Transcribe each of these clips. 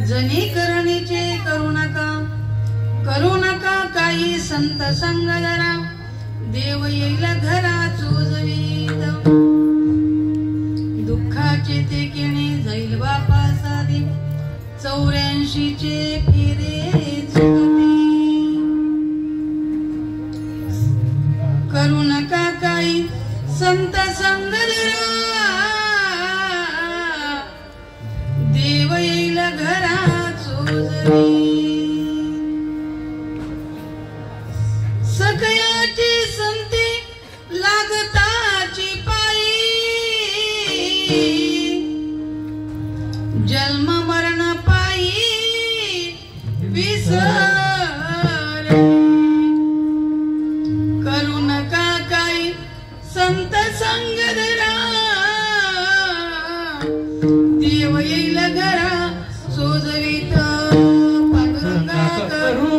जनी करणीचे करू नका काही संत संग जरा देव येईल घरा चोजवीत दुःखाचे ते केणे जाईल बापा साधी 84 चे फेरे चुकती करू नका काही संत संग जरा देव येईल घरा चोजवी सकयाची संती लागताची पायी जन्म मरण पायी विसर करू नका काही संत संग धरा देव येईल घरा सोजवीत पांडुरंगा करू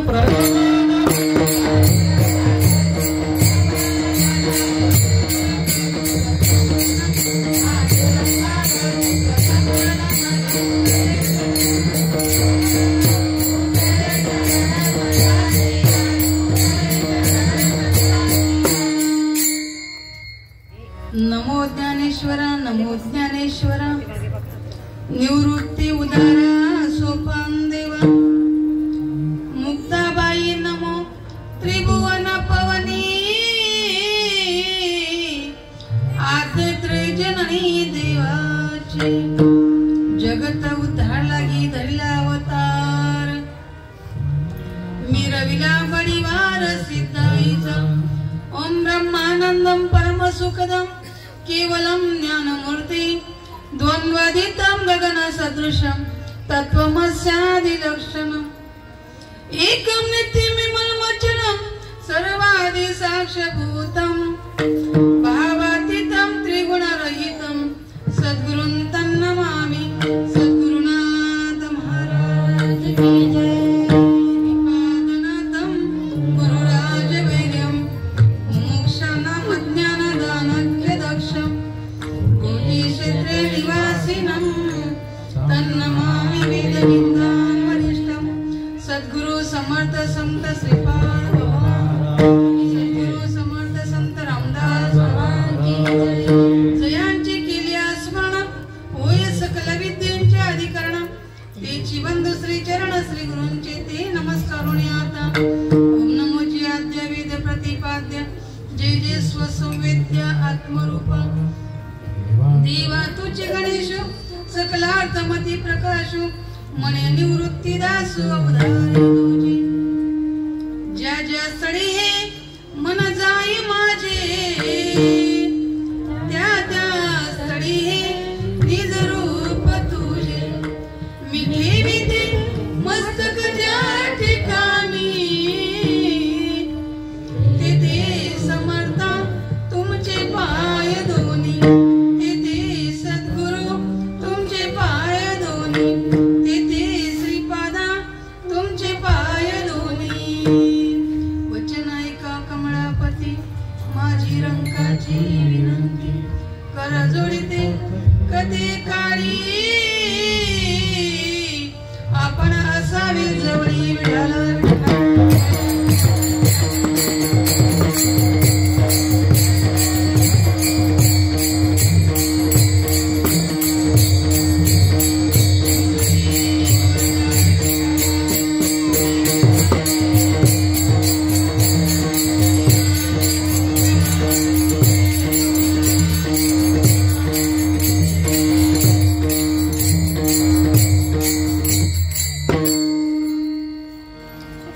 नमो ज्ञानेश्वरा निवृत्ती उदारा सोपान देवा मुक्ताबाई नमो त्रिभुवन पवनी आद्य त्रयजननी देवाची जगत उद्धार लागी धरला अवतार मिरविला बळीवार सिद्धाईचा ओम ब्रह्मानंदम परम सुखदम केवलम ज्ञानमूर्ति द्वंद्वातीतं गगन सदृशं तत्त्वमस्यादिलक्षणम् एकं नित्यमिमलमचलं सर्वादि साक्षभूतं भावातीतं त्रिगुणरहितं सद्गुरुं तन्नमामि सद्गुरुनाथ महाराज की जय निपातनाथं गुरुराजवैर्यं मोक्षानां ज्ञानदानस्य दक्षं कोटिक्षेत्रे निवासिनं तन्नमामि वेदविद्वान् वरिष्ठं सद्गुरु समर्थ संत श्रीपाद सद्गुरु समर्थ संत रामदास भगवान की जय जयांची केली स्मरण होय सकल विद्यांचे अधिकरण तेची बंधु श्री चरण श्री गुरूंचे ते नमस्कारून आता ओम नमोची आद्य वेद प्रतिपाद्य जय जय स्वसंवेद्य आत्मरूप देवा तुझे गणेश सकलार्थमती प्रकाश मने निवृत्ती दास अवधारी तुझी ज्या ज्या स्थळी हे मन जाई माझे त्या त्या स्थळी हे निज रूप तुझे मी ठेविते मस्तक ज्या ठिकाणी तेथे समर्था तुमचे पाय दोन्ही तेथे सद्गुरु तुमचे पाय दोन्ही तेथे श्रीपादा तुमचे पाय दोन्ही वचन ऐका कमळापती माझी रंकाची विनंती कर जोडिते कधी काळी आपण असावे जवळी विठाला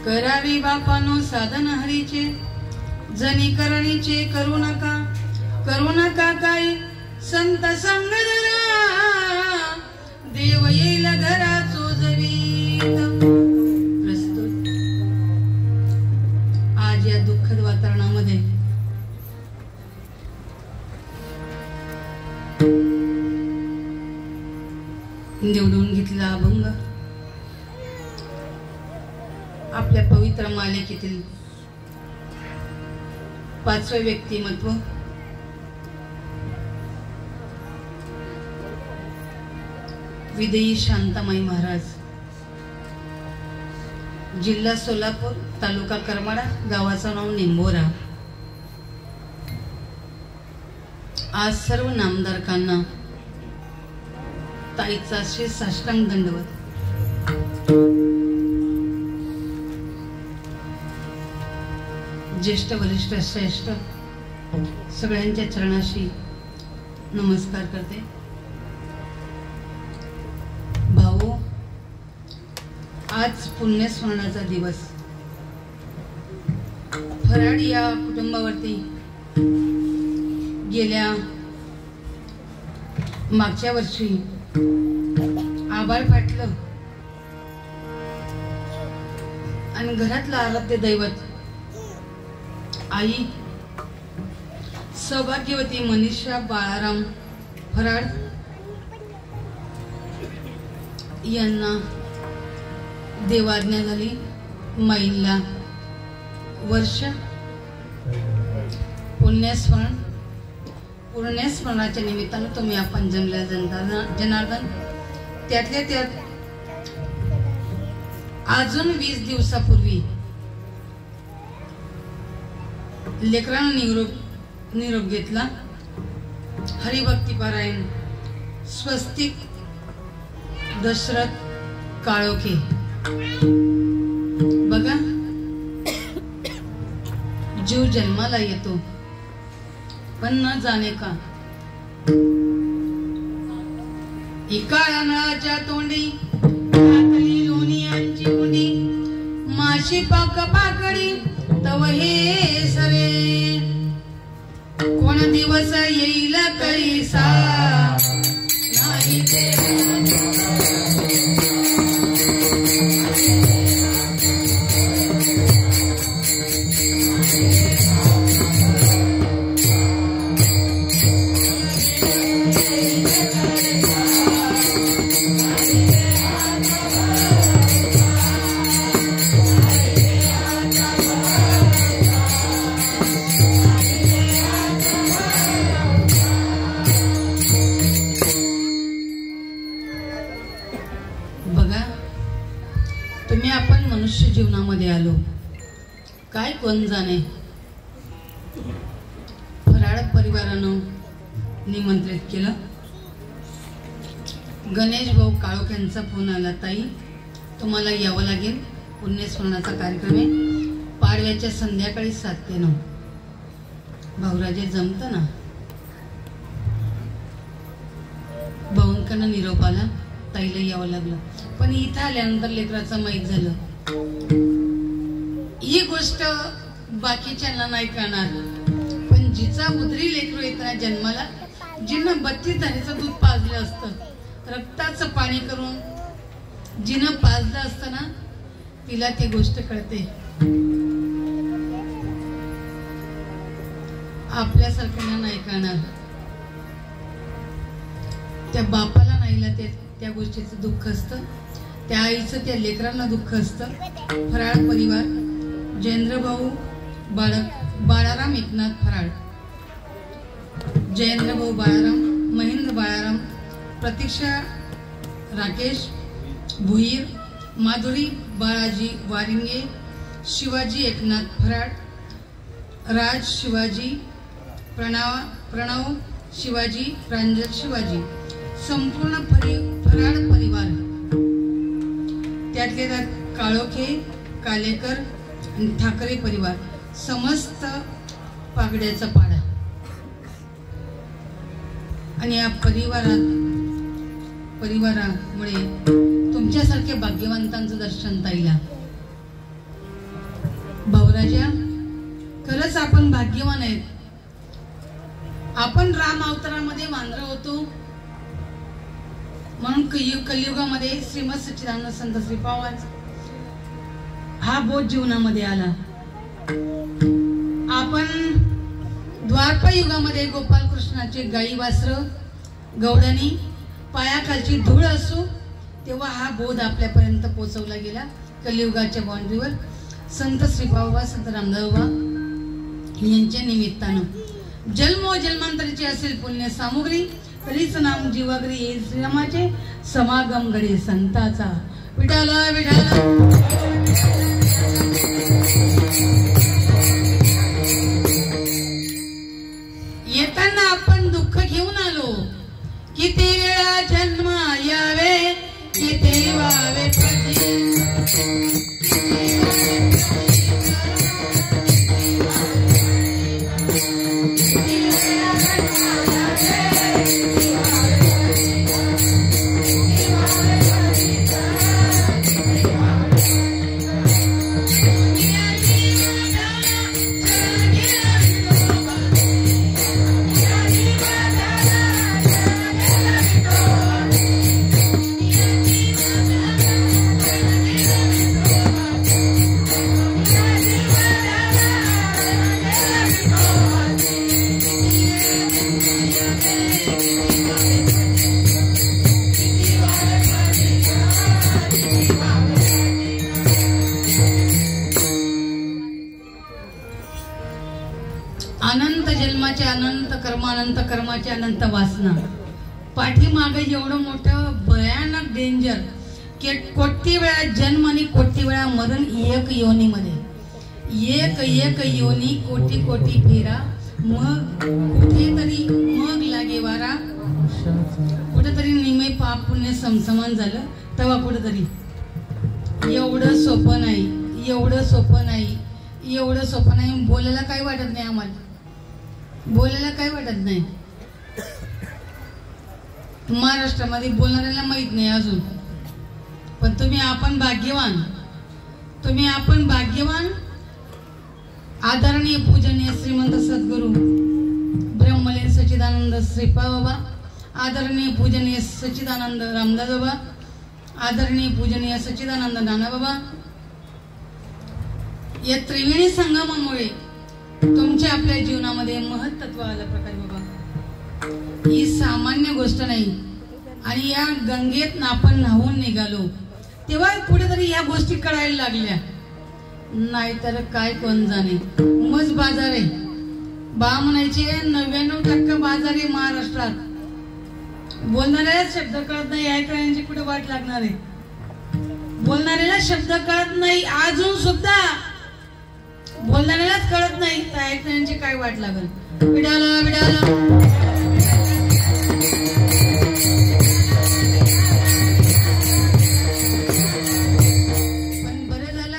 करावी बापानो साधन हरीचे जनी करणीचे करू नका काही संत संग धरा देव येईल घरा चोजवीत प्रस्तुत आज या दुःखद वातावरणामध्ये निवडून घेतला अभंग आपल्या पवित्र मालिकेतील 5वे व्यक्तिमत्व विदेही शांतामाई महाराज जिल्हा सोलापूर, तालुका करमाळा, गावाचं नाव निंबोरा. आज सर्व नामधारकांना ताईचा श्री साष्टांग दंडवत. ज्येष्ठ वरिष्ठ श्रेष्ठ सगळ्यांच्या चरणाशी नमस्कार करते. भाऊ, आज पुण्यस्मरणाचा दिवस. फराड या कुटुंबावरती गेल्या मागच्या वर्षी आभाळ फाटलं आणि घरातलं आराध्य दैवत आई सौभाग्यवती मनीषा बाळाराम फराड यांना देवाज्ञा झाली. माईला वर्ष पुण्यस्मरणाच्या निमित्तानं तुम्ही आपण जमल्या जनार्दन. त्यातल्या त्यात अजून 20 दिवसापूर्वी लेकरांना निरोप घेतला. हरिभक्ती पारायण स्वस्तिक दशरथ काळोखे. बघा, जीव जन्माला येतो पण न जाणे का. एका नळाच्या तोंडी टाकली लोणियांची गुंडी, माशी पाकडी तव हे सरे. कोण दिवस येईल कैसा नाही जीवनामध्ये आलो काय कोण जाणे. फराड परिवारानं निमंत्रित केलं. गणेश भाऊ काळोख्यांचा फोन आला, ताई तुम्हाला यावं लागेल, पुण्यस्मरणाचा कार्यक्रम आहे, पाडव्याच्या संध्याकाळी 7 ते 9. भाऊराजे जमत ना. भाऊंकडनं निरोप आला, ताईला यावं लागलं. पण इथं आल्यानंतर लेकराचं माहीत झालं. ही गोष्ट बाकीच्यांना नाही कळणार, पण जिचा उदरी लेकरू येताना जन्माला, जिनं 32 धारेचं दूध पाजलं असतं, रक्ताचं पाणी करून जिनं पाजलं असतं ना, तिला ती गोष्ट कळते. आपल्यासारख्यांना नाही कळणार. त्या बापाला नाहीला त्या गोष्टीचं दुःख असतं, त्या आईचं त्या लेकरांना दुःख असतं. फराड परिवार, जयेंद्र भाऊ बाळाराम एकनाथ फराड, जयेंद्र भाऊ बाळाराम, महेंद्र बाळाराम, प्रतीक्षा राकेश भुईर, माधुरी बाळाजी वारिंगे, शिवाजी एकनाथ फराड, राज शिवाजी, प्रणव शिवाजी, प्रांजल शिवाजी, संपूर्ण फराड परिवार, त्यातले त्यात काळोखे, कालेकर आणि ठाकरे परिवार, समस्त पागड्याचा पाडा. आणि या परिवारामुळे तुमच्यासारख्या भाग्यवंतांचं दर्शन ताईला. भाऊराजा, खरंच आपण भाग्यवान आहेत. आपण राम अवतारामध्ये वांद्र होतो म्हणून कलियुगामध्ये श्रीमद सच्चिदानंद संत श्रीपाद हा बोध जीवनामध्ये आला. आपण द्वारपा युगामध्ये गोपाल कृष्णाचे गाई वासर गौडणी पायाखालची धूळ असो तेव्हा हा बोध आपल्यापर्यंत पोहोचवला गेला. कलियुगाच्या बाउंड्रीवर संत श्रीपाद, संत रामदेवबा यांच्या निमित्तानं जन्मोजन्मांतरीची असेल पुण्य सामुग्री, तरीच नाम जीवाग्री येईल श्रीरामाचे समागम घडे संताचा. विठाला विठाला. येताना आपण दुःख घेऊन आलो. किती वेळा जन्म यावे, किती वावे पती. अनंत जन्माचे अनंत कर्म, अनंत कर्माचे अनंत वासना. पाठीमागे एवढं मोठं भयानक डेंजर की कोटी वेळा जन्म आणि कोटी वेळा मरण एक योनीमध्ये. एक योनी कोटी कोटी फेरा, मग कुठेतरी मग लागे वारा. कुठेतरी निमे पाप पुण्य समसमान झालं तेव्हा कुठेतरी. एवढं सोपं नाही, एवढं सोपं नाही, एवढं सोपं नाही. बोलायला काही वाटत नाही आम्हाला, बोलायला काही वाटत नाही. महाराष्ट्रामध्ये बोलणाऱ्याला माहित नाही अजून. पण तुम्ही आपण भाग्यवान, तुम्ही आपण भाग्यवान. आदरणीय पूजनीय श्रीमंत सद्गुरु ब्रह्मलीन सच्चिदानंद श्रीपा बाबा, आदरणीय पूजनीय सच्चिदानंद रामदास बाबा, आदरणीय पूजनीय सच्चिदानंद नाना बाबा. या त्रिवेणी संगमामुळे तुमच्या आपल्या जीवनामध्ये महत्त्व आलं प्रकाश बाबा. ही सामान्य गोष्ट नाही. आणि या गंगेत आपण न्हावून निघालो तेव्हा कुठेतरी या गोष्टी कळायला लागल्या. नाहीतर काय कोण जाणे. मज बाजार आहे बा म्हणायचे. 99% बाजार आहे महाराष्ट्रात. बोलणाऱ्याला शब्द कळत नाही, ऐकणाऱ्यांची कुठे वाट लागणार आहे. बोलणाऱ्याला शब्द कळत नाही, अजून सुद्धा बोलणाऱ्यालाच कळत नाही तर ऐकणाऱ्यांची काय वाट लागल. विडाला विडाला. पण बरं झालं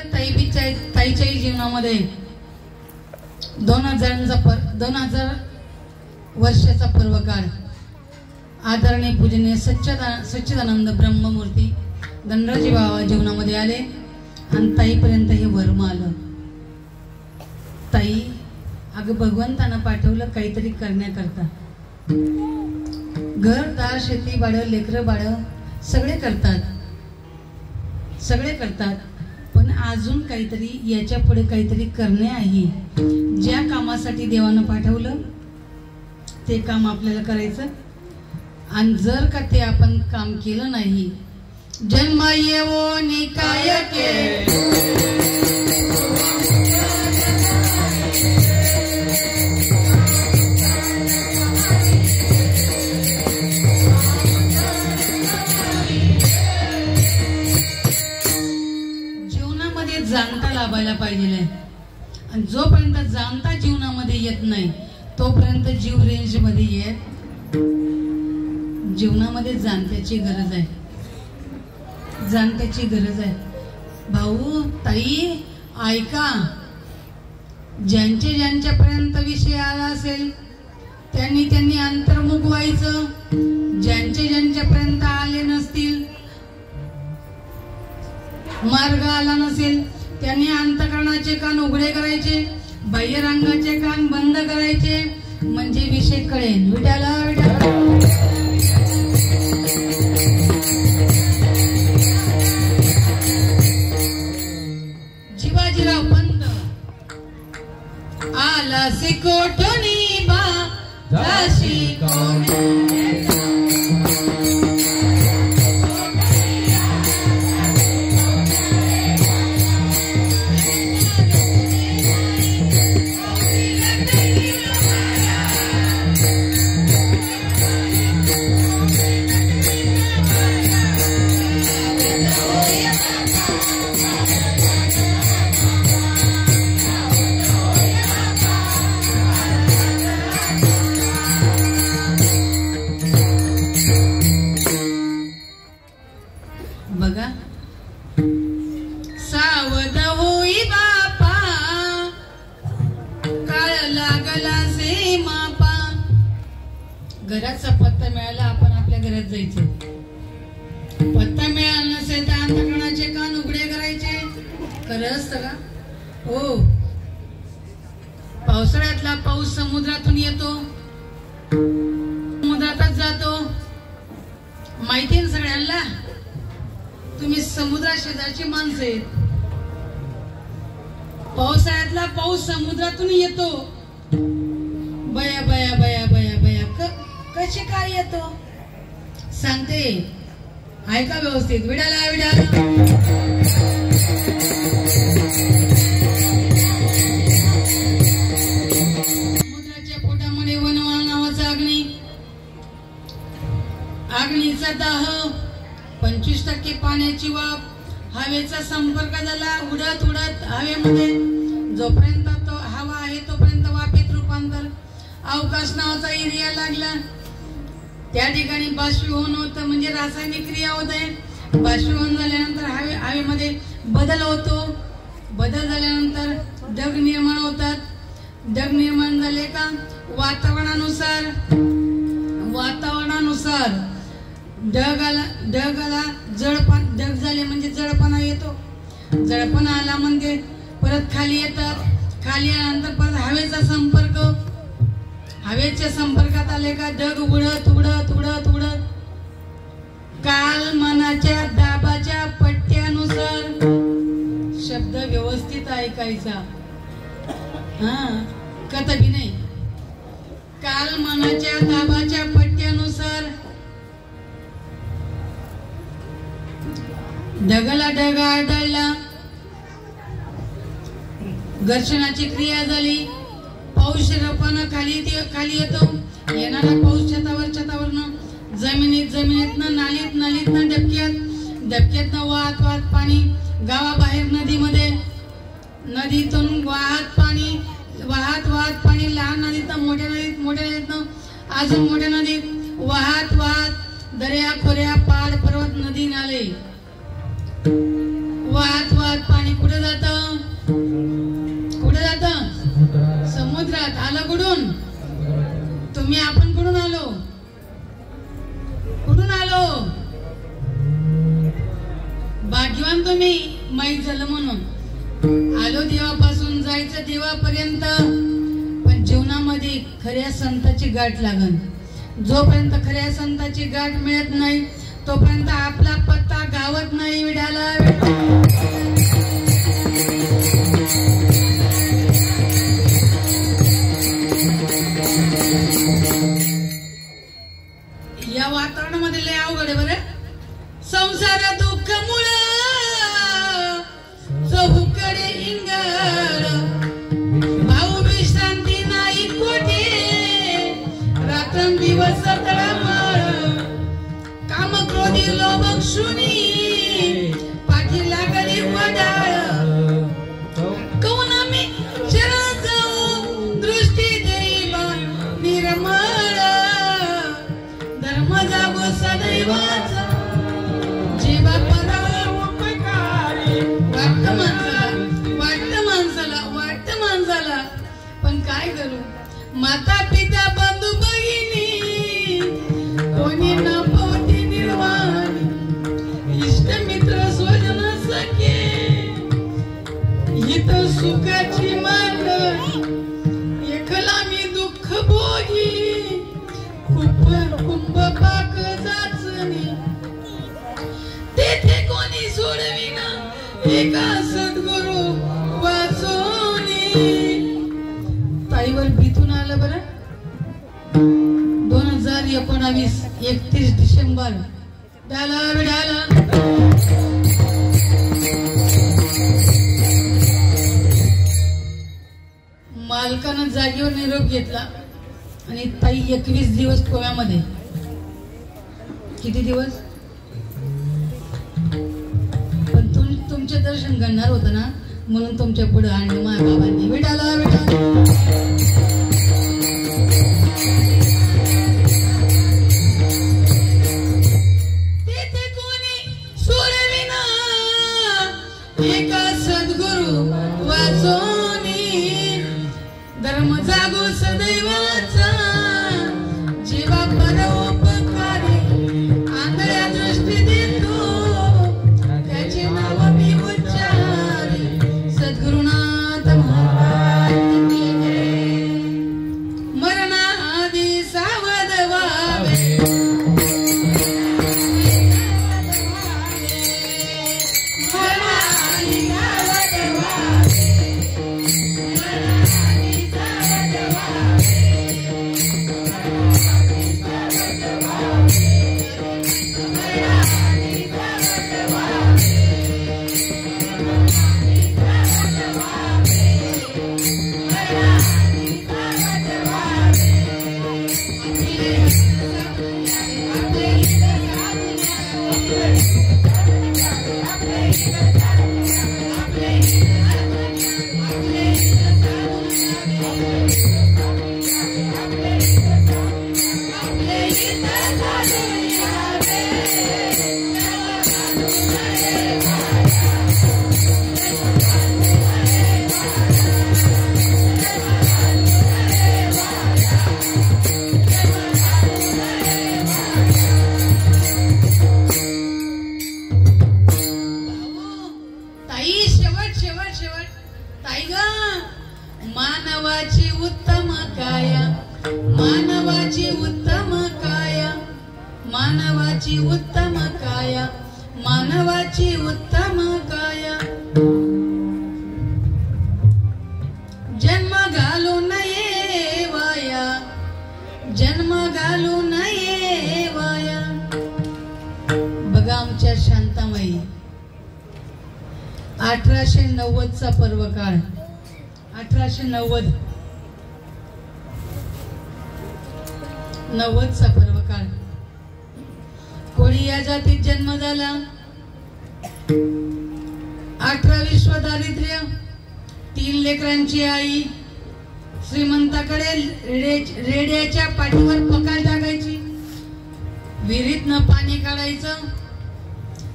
ताईच्याही जीवनामध्ये 2000 वर्षाचा पर्वकाळ आदरणीय पूजनीय सच्चिदानंद ब्रह्ममूर्ती धनराजी बाबा जीवनामध्ये आले आणि ताईपर्यंत हे वर्म आलं. ताई अगं भगवंतानं पाठवलं काहीतरी करण्याकरता. घरदार शेती बाळ लेकरं बाळ सगळे करतात, सगळे करतात. पण अजून काहीतरी याच्या पुढे काहीतरी करणे आहे. ज्या कामासाठी देवानं पाठवलं ते काम आपल्याला करायचं. आणि जर का ते आपण काम केलं नाही, जन्म येवो निकाय के जाणता लाभायला पाहिजे. आणि जोपर्यंत जाणता जीवनामध्ये येत नाही तोपर्यंत जीव रेंज मध्ये येत. जीवनामध्ये जाणत्याची गरज आहे, जाणत्याची गरज आहे. भाऊ ताई ऐका. ज्यांच्यापर्यंत विषय आला असेल त्यांनी अंतर्मुख व्हायचं. ज्यांच्यापर्यंत आले नसतील, मार्ग आला नसेल, त्यांनी अंतःकरणाचे कान उघडे करायचे, बाह्यरंगाचे कान बंद करायचे. म्हणजे विषय कळेल. विठाला विठाला. शिवाजीराव पंत आला सिकोटोनी बा दाशी कोणी. बघा, सावध होई बापा, काळ लागला से मापा. घराचा पत्ता मिळाला, आपण आपल्या घरात जायचं. पत्ता मिळाला नसेल तर अंतःकरणाचे कान उघडे करायचे. खरं असतं का? हो. पावसाळ्यातला पाऊस समुद्रातून येतो, समुद्रातच जातो. माहिती ना सगळ्यांना, तुम्ही समुद्रा शेजारची माणसं आहेत. पावसाळ्यातला पाऊस समुद्रातून येतो. बया बया बया बया बया कसे काय येतो सांगते, ऐका व्यवस्थित. विडाला विडाला समुद्राच्या पोटामध्ये वनवाळ नावाचा अग्नीचा दाह, 25% पाण्याची वाफ, हवेचा संपर्क झाला. उडत उडत हवेमध्ये जोपर्यंत तो हवा आहे तोपर्यंत वाफेत रूपांतर. अवकाश नावाचा एरिया लागला, त्या ठिकाणी बाष्पीभवन होतं, म्हणजे रासायनिक क्रिया होत आहे. बाष्पीभवन झाल्यानंतर हवेमध्ये बदल होतो. बदल झाल्यानंतर ढग निर्माण होतात. ढग निर्माण झाले का वातावरणानुसार ढगाला ढग झाले म्हणजे जडपणा येतो. जडपणा आला म्हणजे परत खाली येतात. खाली आल्यानंतर परत हवेच्या संपर्कात आले का ढग उडत उडत उडत उडत कालमानाच्या दाबाच्या पट्ट्यानुसार, शब्द व्यवस्थित ऐकायचा, कथबी नाही. कालमानाच्या दाबाच्या पट्ट्यानुसार ढगाला ढग आढळला, घर्षणाची क्रिया झाली. पाऊस शिरपणा खाली येतो. येणारा पाऊस छतावरनं जमिनीतनं नालीतनं डबक्यातनं वाहत पाणी गावाबाहेर नदीमध्ये, नदीतून वाहत पाणी लहान नदीतनं मोठ्या नदीतनं अजून मोठ्या नदीत वाहत दर्या खोऱ्या पहाड पर्वत नदी नाले वाहत पाणी कुठे जातं समुद्रात. आलं कुठून? तुम्ही आपण कुठून आलो? भाग्यवान तुम्ही, माहीत झालं म्हणून. आलो देवापासून जायचं देवापर्यंत, पण जीवनामध्ये खऱ्या संताची गाठ लागन. जोपर्यंत खऱ्या संताची गाठ मिळत नाही तोपर्यंत आपला पत्ता गावत नाही. विडाला या वातावरणामध्ये लय अवघड आहे बरं. संसार दुःख मुळ चहूकडे इंगार, भाऊ विश्रांती नाही कोठे, रात्रंदिवस तळमळ, काम क्रोधी लोभ क्षुणी, पाठी लागली वडाळ, कौन मी शरण जाऊ दृष्टी दैवा निर्मळ, धर्म जागो सदैवाचा जीवा पराला उपकारी. वाटतं माणसाला पण काय करू, माता पिता बंधू भगिनी कोणी न पोटी निर्वाणी, इष्ट मित्र स्वजन सखे हित सुखाची मांडणी, एकला मी दुःख भोगी कुंभ पाक जाचणी, तेथे कोणी सोडविना एका सद्गुरु वाचोनी. ताईवर भीतून आलं बरं. 2019 31 डिसेंबर डाला मालकानं जागेवर निरोप घेतला आणि ताई 21 दिवस कोव्यामध्ये. किती दिवस? दर्शन करणार होतं ना, म्हणून तुमच्या पुढे आणलं माझ्या बाबांनी. विठाला विठाला तेथे कोणी सोडविना एका सद्गुरु वाचोनी, धर्म जागो सदैवाचा जीवा परोपकारी, आंधळ्या दृष्टी देतो त्याचे नाव मी उच्चारी, सद्गुरुनाथ महाराज की जय. मरणाआधी सावध व्हावे, मरणाआधी सावध व्हावे, मरणाआधी सावध व्हावे. मानवाची उत्तम काया, मानवाची उत्तम काया, मानवाची उत्तम काया, मानवाची उत्तम काया. जन्म घालू नये वाया, जन्म घालू नये वाया. बघा आमच्या शांताबाई 1890चा पर्व काळ, 1890चा पर्व काळ. कोळी या जातीत जन्म झाला. 18 विश्व दारिद्र्य, 3 लेकरांची आई. श्रीमंताकडे रेड्याच्या पाठीवर पकाल टाकायची, विहिरीतनं पाणी काढायचं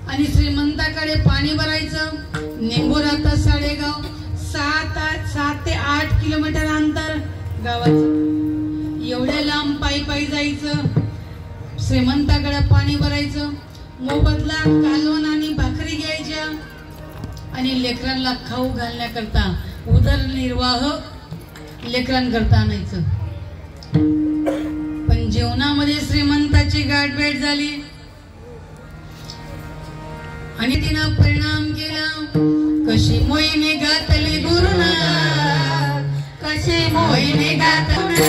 आणि श्रीमंताकडे पाणी भरायचं. निंबोरा साडेगाव 7 ते 8 किलोमीटर अंतर गावाचं. एवढ्या लांब पायी पायी जायचं, श्रीमंताकडे पाणी भरायचं, मोबदला कालवण आणि भाकरी घ्यायच्या आणि लेकरांना खाऊ घालण्याकरता उदरनिर्वाह लेकरांकरता आणायचं. पण जीवनामध्ये श्रीमंताची गाठभेट झाली आणि तिनं परिणाम केला. कशी मोहिनी घातली गुरुना, कशी मोहिनी घातली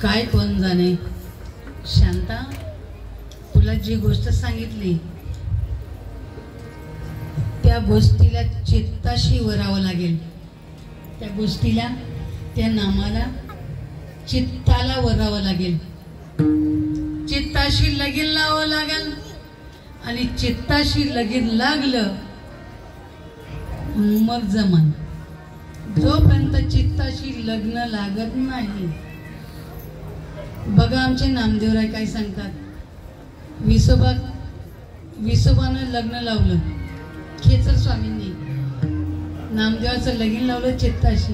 काय कोण जाणे. शांता, तुला जी गोष्ट सांगितली त्या गोष्टीला चित्ताशी वरावं लागेल. त्या गोष्टीला, त्या नामाला चित्ताला वरावं लागेल. चित्ताशी लगीन लावावं लागेल आणि चित्ताशी लगीन लागलं मग जमन. जोपर्यंत चित्ताशी लग्न लागत नाही. बघा आमचे नामदेवराय काय सांगतात. विसोबानं लग्न लावलं, खेचर स्वामींनी नामदेवाचं लगीन लावलं चित्ताशी.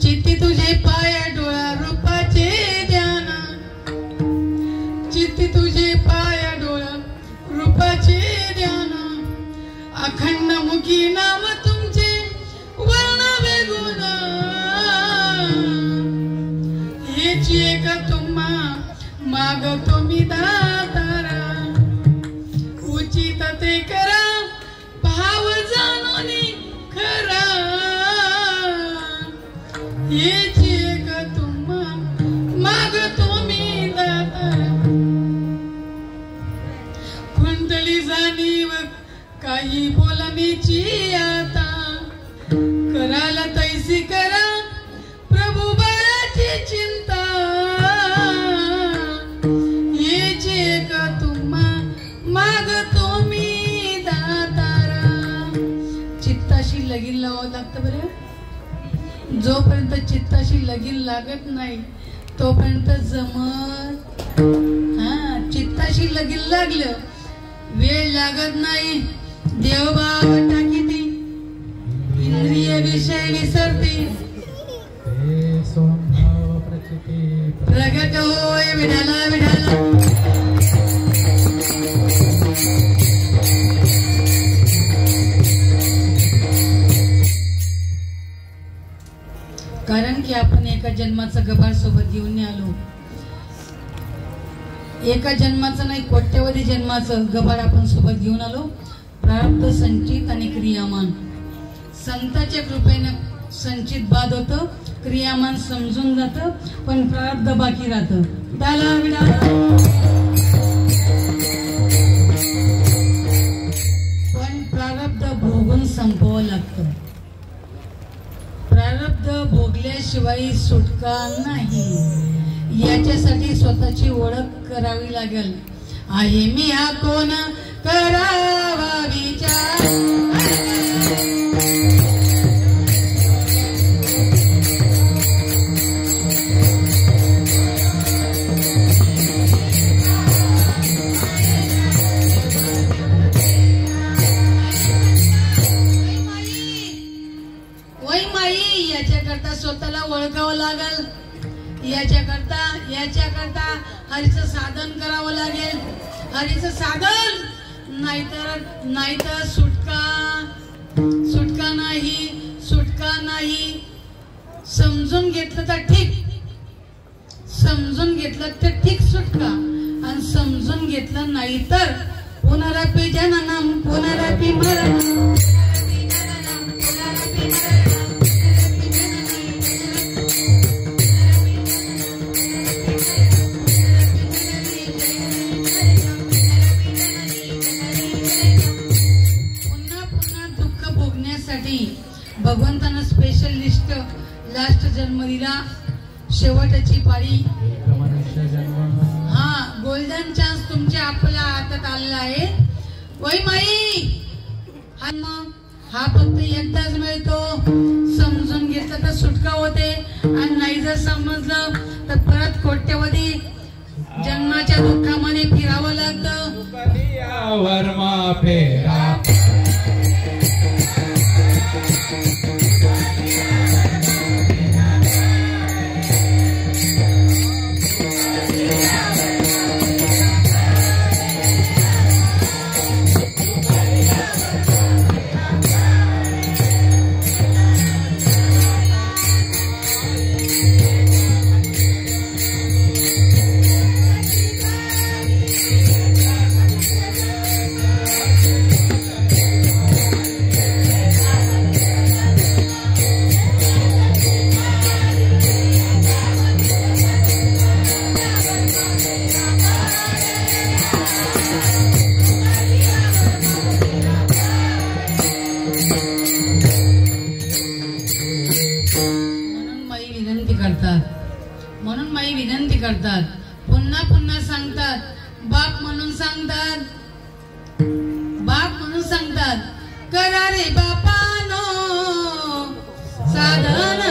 चित्ती तुझे पाया डोळा रूपाचे ध्यान, चित्ती तुझे पाया डोळा रूपाचे ध्यान, अखंड मुखी नाम तुमचे वर्णावे गुण, याची एक तुम्हा मागतो मी दातारा उचित ते करा भाव जाणून खरा याची एक तुम्हा मागतो मी दातारा खुंटली जाणीव काही बोलण्याची आता कराला तैसी करा प्रभू बाळाची चिंता याची एक तुम्हा मागतो मी दातारा चित्ताशी लगीन लावावं लागतं बरं जोपर्यंत चित्ताशी लगीन लागत नाही तोपर्यंत जमत चित्ताशी लगीन लागलं वेळ लागत नाही देवबाव टाकी ती इंद्रिय विषय विसरती प्रगट होय विठाला विठाला कारण की आपण एका जन्माचं गबाळ सोबत घेऊन आलो एका जन्माचं नाही कोट्यवधी जन्माचं गबाळ आपण सोबत घेऊन आलो प्रारब्ध संचित आणि क्रियामान संतांच्या कृपेने संचित बाद होतं क्रियामान समजून जातं पण प्रारब्ध बाकी राहतं पण प्रारब्ध भोगून संपवावं लागतं प्रारब्ध भोगल्याशिवाय सुटका नाही याच्यासाठी स्वतःची ओळख करावी लागेल आहे मी हा कोण करावा विचार याच्याकरता स्वतःला ओळखावं लागेल याच्याकरता हरीचं साधन करावं लागेल हरीचं साधन नाहीतर सुटका नाही समजून घेतलं तर ठीक सुटका आणि समजून घेतलं नाही तर पुनरपि जननम पुनरपि मरणम भगवंतानं स्पेशल लिस्ट लास्ट जन्म दिला शेवटची पाळी गोल्डन चान्स तुमच्या आपल्या हातात आलेला आहे वै माई हा फक्त एकदाच मिळतो समजून घेतलं तर सुटका होते आणि नाही जर समजलं तर परत कोट्यवधी जन्माच्या दुःखामध्ये फिरावं लागतं पुन्हा सांगतात बाप म्हणून सांगतात करा रे बापानो साधन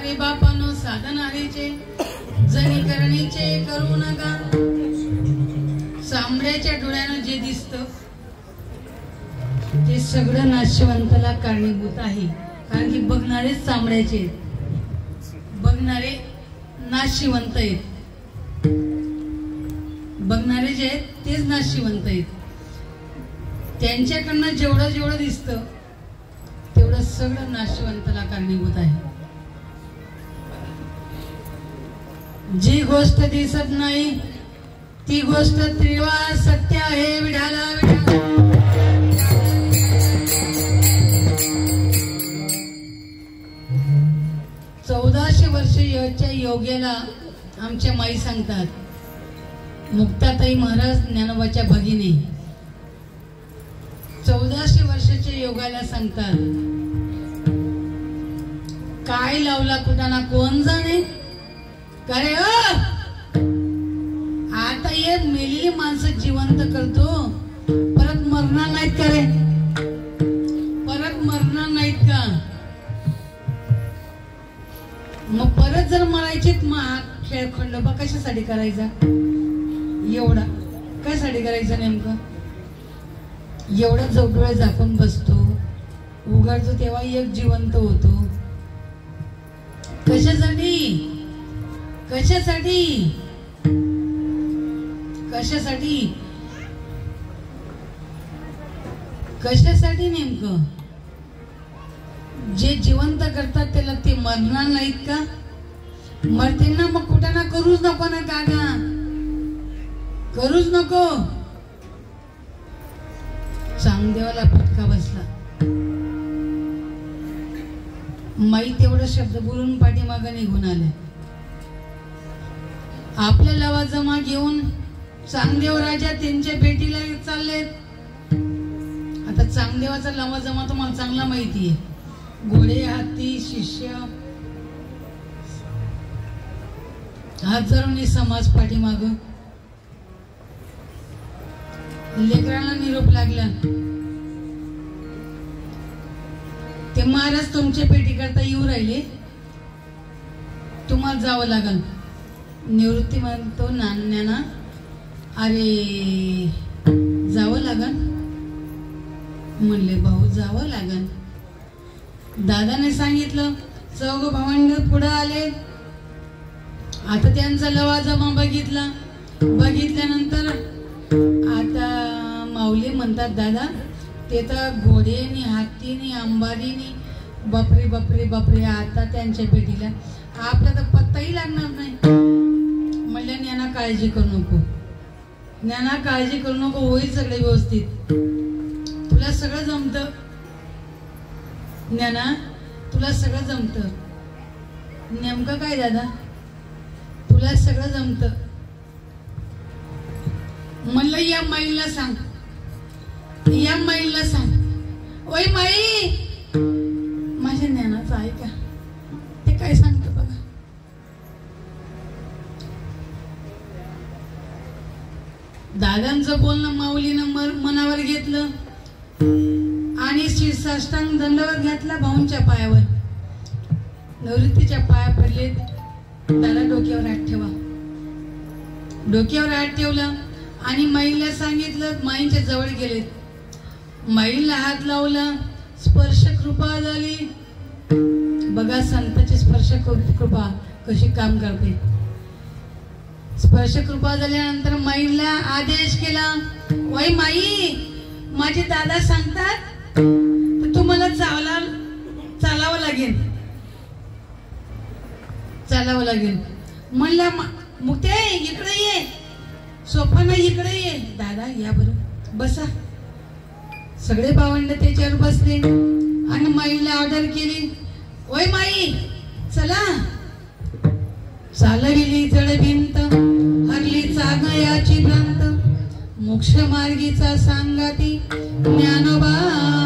रे बापानो साधन हरीचे जणी करणीचे करू नका. चांबड्याच्या डोळ्यानं जे दिसतं ते सगळं नाशवंताला कारणीभूत आहे. कारण की बघणारे चांबड्याचे, बघणारे नाशिवंत आहेत. बघणारे जे आहेत तेच नाशिवंत आहेत. त्यांच्याकडनं जेवढं जेवढं दिसतं तेवढं सगळं नाशवंताला कारणीभूत आहे. जी गोष्ट दिसत नाही ती गोष्ट त्रिवार सत्य आहे. विठाला विठाला 1400 वर्ष याच्या योग्याला आमच्या माई सांगतात. मुक्ताताई महाराज ज्ञानोबाच्या भगिनी 1400 वर्षाच्या योगाला सांगतात. काय लावला कुटाणा कोण जाणे. करे आता ये मेलेली माणसं जिवंत करतो, परत मरणार नाहीत. करे परत मरणार नाहीत का. मग परत जर मरायचीत मग खेळ खंडोबा कशासाठी करायचा. एवढा कशासाठी करायचं नेमकं. एवढा जोडोळे झाकून बसतो, उघडतो तेव्हा एक जिवंत होतो. कशासाठी कशासाठी कशासाठी कशासाठी नेमकं. जे जिवंत करतात त्याला ते मरणार नाहीत का. मरते ना मग कुटाणा करूच नको ना काका, करूच नको. चांगदेवाला फटका बसला. माई तेवढं शब्द बोलून पाठीमागं निघून आले. आपल्या लवाजमा घेऊन चांगदेव राजा त्यांच्या भेटीला चाललेत. आता चांगदेवाचा लवाजमा तुम्हाला चांगला माहिती आहे. घोडे हाती शिष्य हजारोनी समाज पाठीमाग. लेकरांना निरोप लागला. ते महाराज तुमच्या पेटी करता येऊ राहिले, तुम्हाला जावं लागल. निवृत्ती म्हणतो नान्याना, अरे जावं लागल. म्हणले भाऊ जावं लागल. दादाने सांगितलं. चौघ भावंड पुढे आले. आता त्यांचा लवाजमा बघितला. बघितल्यानंतर आता माऊली म्हणतात दादा ते तर घोडेनी हातीनी अंबारीनी बापरे बापरे बापरे. आता त्यांच्या पेटीला आपला तर पत्ताही लागणार नाही. म्हणलं ज्ञाना काळजी करू नको, ज्ञाना काळजी करू नको, होईल सगळे व्यवस्थित. तुला सगळं जमत ज्ञाना, तुला सगळं जमत. नेमकं काय दादा. तुला सगळं जमत. म्हणलं या माईला सांग, या माईला सांग. ओय माई माझ्या ज्ञानाचं ऐका, ते काय सांगतो बघा. दादांचं बोलणं माऊलीनं मनावर घेतलं आणि शीर्षाष्टांग दंडवत घातला भाऊंच्या पायावर. निवृत्तीच्या पाया पडले. दादा डोक्यावर हात ठेवा. डोक्यावर हात ठेवला आणि माईला सांगितलं. माईंच्या जवळ गेले. माईला हात लावला. स्पर्श कृपा झाली. बघा संताची स्पर्श कृपा कशी काम करते. स्पर्श कृपा झाल्यानंतर माईला आदेश केला. वय माई माझे दादा सांगतात तुम्हाला चालावं लागेल, चालावं लागेल. म्हणला मुक्ते इकडे ये. सोफा नाही इकडे ये. दादा या बरं बसा. सगळे भावंड त्याच्यावर बसले आणि माईला ऑर्डर केली. ओय माई चला. चालविली जड भिंत, हरली चागयाची भ्रांत, मोक्ष मार्गीचा सांगाती ज्ञानोबा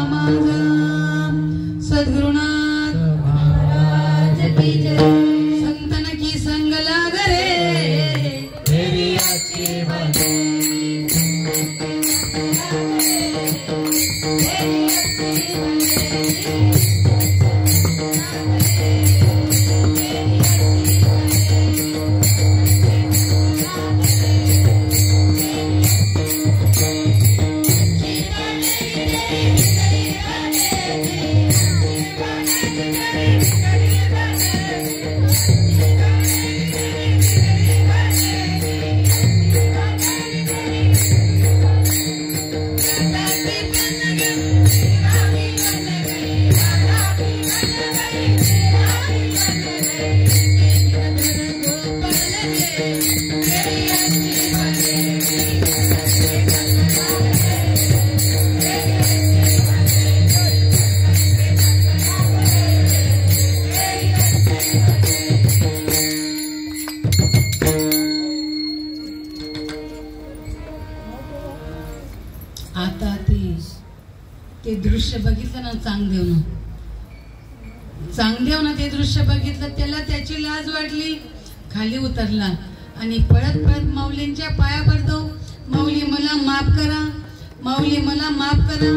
माझा. सद्गुरुनाथ महाराज की जय. संतन की संग लाग रे तेरी आची भले. तेरी आची भले. आता ते दृश्य बघितलं ना चांगदेवनं ते दृश्य बघितलं, त्याला त्याची लाज वाटली, खाली उतरला आणि पळत पळत माऊलींच्या पाया पडतो. माऊली मला माफ करा, माऊली मला माफ करा,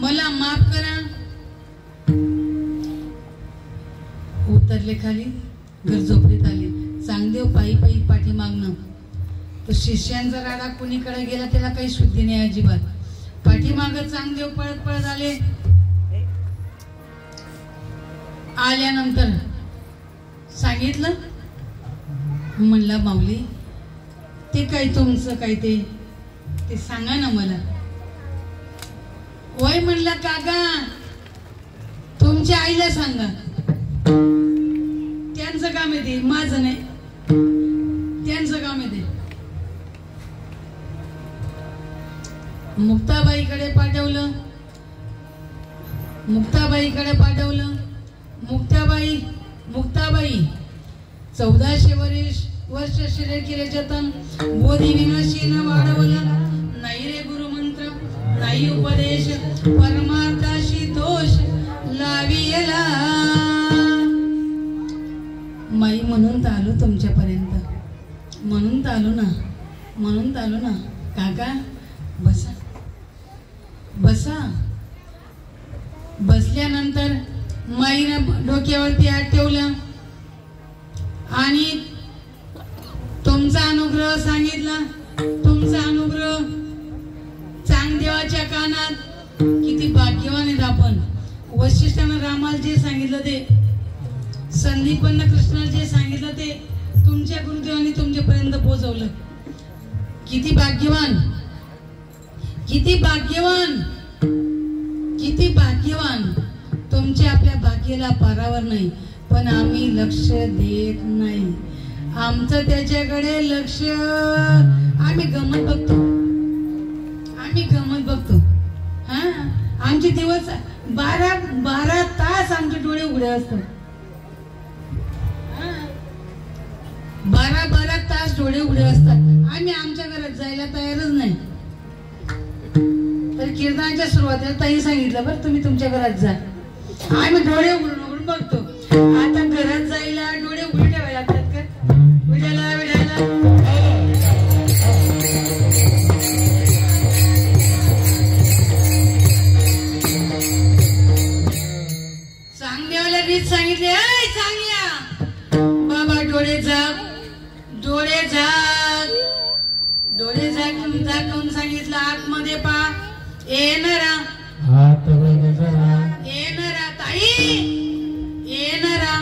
मला माफ करा. उतरले खाली, घर झोपडीत आले. चांगदेव पायी पायी पाठीमागणं. तर शिष्यांचा राडा कुणीकडे गेला त्याला काही शुद्धी नाही अजिबात. पाठीमाग चांगदेव पळत पळत आले. आल्यानंतर सांगितलं, म्हणला माऊली ते काय तुमचं काय ते सांगा ना मला. वय म्हणला काका तुमच्या आईला सांगा, त्यांचं काम आहे ते, माझं नाही, त्यांचं काम आहे ते. मुक्ताबाईकडे पाठवलं. मुक्ताबाई 1400 वर्ष शिरे केले जतन, बोधी विनाशी न वाढवलं. नाही रे गुरुमंत्र, नाही उपदेश, परमार्थाशी दोष लावियला. माई म्हणून तर आलो तुमच्यापर्यंत, म्हणून तर आलो ना. काका बसा. बसल्यानंतर माईनं डोक्यावरती हात ठेवला आणि तुमचा अनुग्रह सांगितला. तुमचा अनुग्रह चांगदेवाच्या कानात. किती भाग्यवान आहेत आपण. वशिष्ठानं रामाला जे सांगितलं ते, संदीपानं कृष्णाला जे सांगितलं ते तुमच्या गुरुदेवांनी तुमच्यापर्यंत पोहोचवलं. किती भाग्यवान, किती भाग्यवान, किती भाग्यवान. तुमच्या आपल्या भाग्याला पारावर नाही, पण आम्ही लक्ष देत नाही. आमचं त्याच्याकडे लक्ष, आम्ही गमत बघतो. हा, आमचे दिवस 12 तास आमचे डोळे उघडे असतात. 12 तास डोळे उघडे असतात. आम्ही आमच्या घरात जायला तयारच नाही. तर कीर्तनाच्या सुरुवातीला ताई सांगितलं, बरं तुम्ही तुमच्या घरात जा. आम्ही डोळे उघडून बघतो. आता घरात जायला डोळे उघडे ठेवायला लागतात का? विड्याला चांगदेवाला रीत सांगितली, चांगल्या बाबा डोळे झाकून सांगितलं, आतमध्ये पा. येणारा ताई, येणारा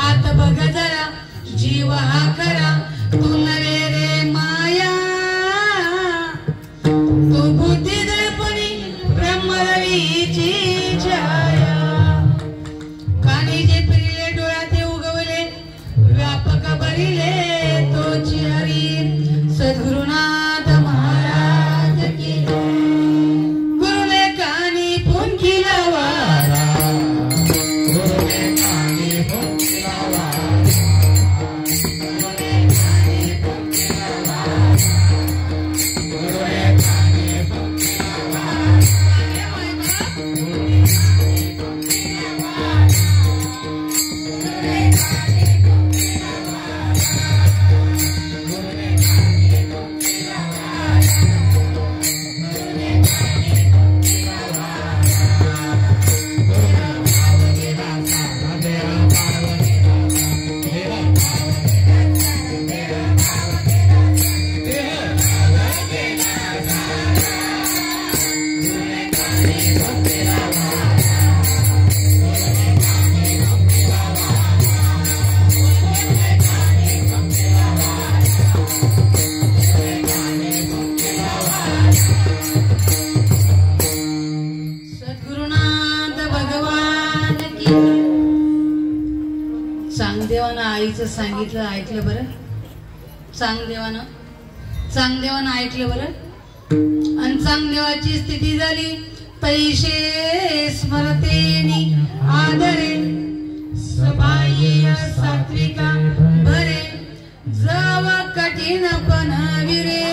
आत बघ जरा, जीव हा खरा, तू नव्हे रे माया, तू बुद्धी दर्पणी ब्रह्मरवीची छाया. कानी जे फिरले डोळ्यात उगवले, व्यापक भरिले तोची हरी. सद्गुरुनाथ महाराज की गुरुले कानी पुंकिला वारा, गुरुले कानी पुंकिला वारा, गुरुले कानी पुंकिला वारा, गुरुले कानी पुंकिला वारा, गुरुले कानी पुंकिला वारा, गुरुले कानी पुंकिला चांगदेवानं आईचं सांगितलं, ऐकलं बरं. चांगदेवानं ऐकलं बरं. आणि चांगदेवाची स्थिती झाली, तैशे स्मरतेनी आदरे, सबाह्य सात्विका बरे, जव कठीण पण विरे.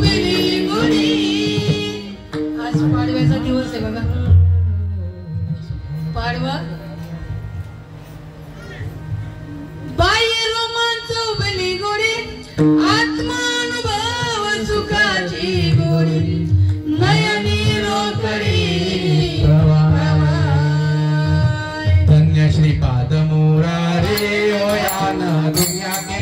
उभेली गुढी. आज पाडव्याचा दिवस आहे बघा. पाडवा बाह्य रोमांच उभेली गोडी, आत्मानुभव सुखाची गोडी, नयनी रोकडी धन्य श्रीपाद मुरारी ओयान दुनिया के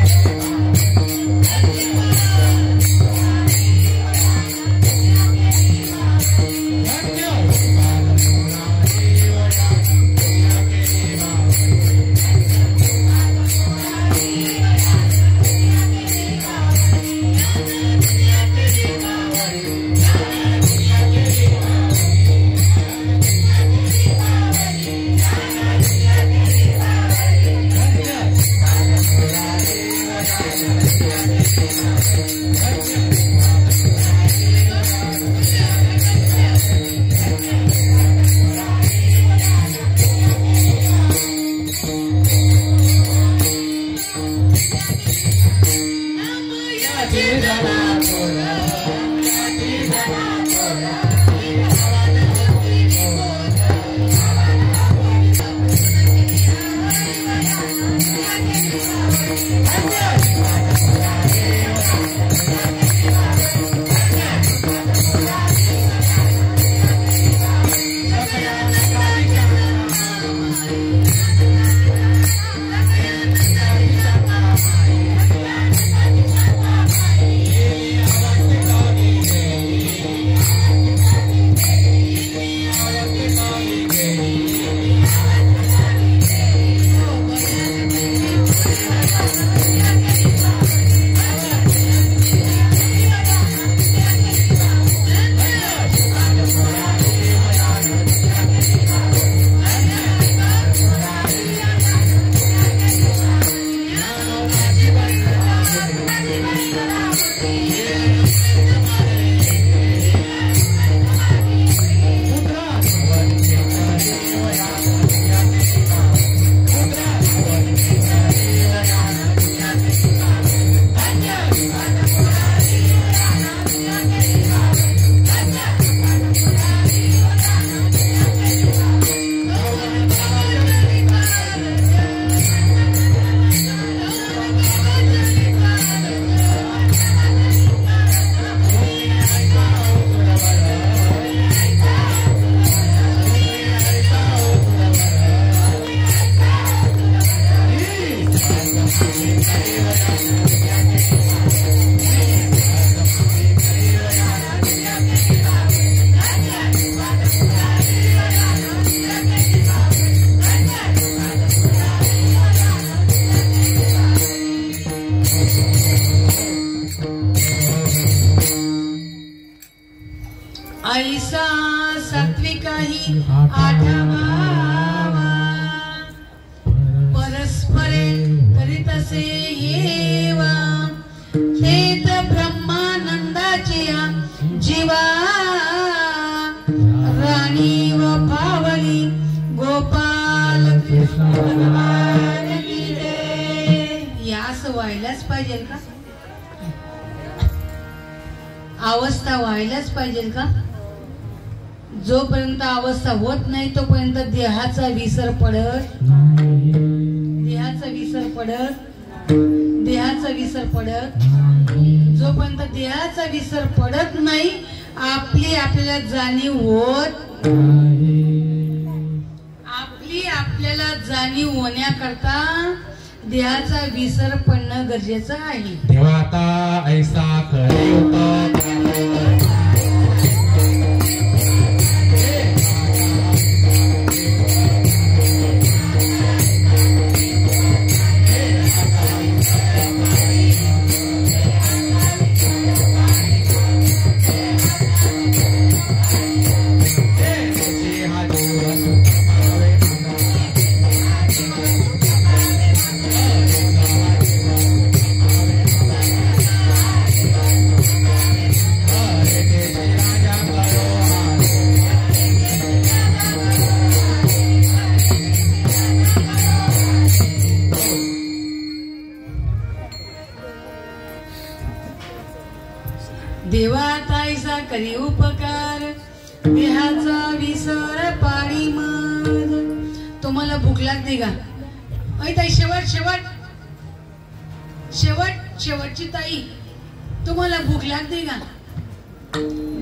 ऐसा सात्विकाही आठावा परस्परे करीतसे येवा तेत ब्रह्मानंदाची जीवा राणी व पावली गोपाल कृष्ण भगवान की जय. यास व्हायलाच पाहिजे का? अवस्था व्हायलाच पाहिजे का? जोपर्यंत अवस्था होत नाही तोपर्यंत देहाचा विसर पडत जोपर्यंत देहाचा विसर पडत नाही आपल्याला जाणीव होण्याकरता देहाचा विसर पडणं गरजेचं आहे. तेव्हा आता ऐसा खरे होता जीवात ऐसा करी उपकार, देहाचा विसर पाणी मध. तुम्हाला भूक लागते का? ताई शेवटची ताई, तुम्हाला भूक लागते का?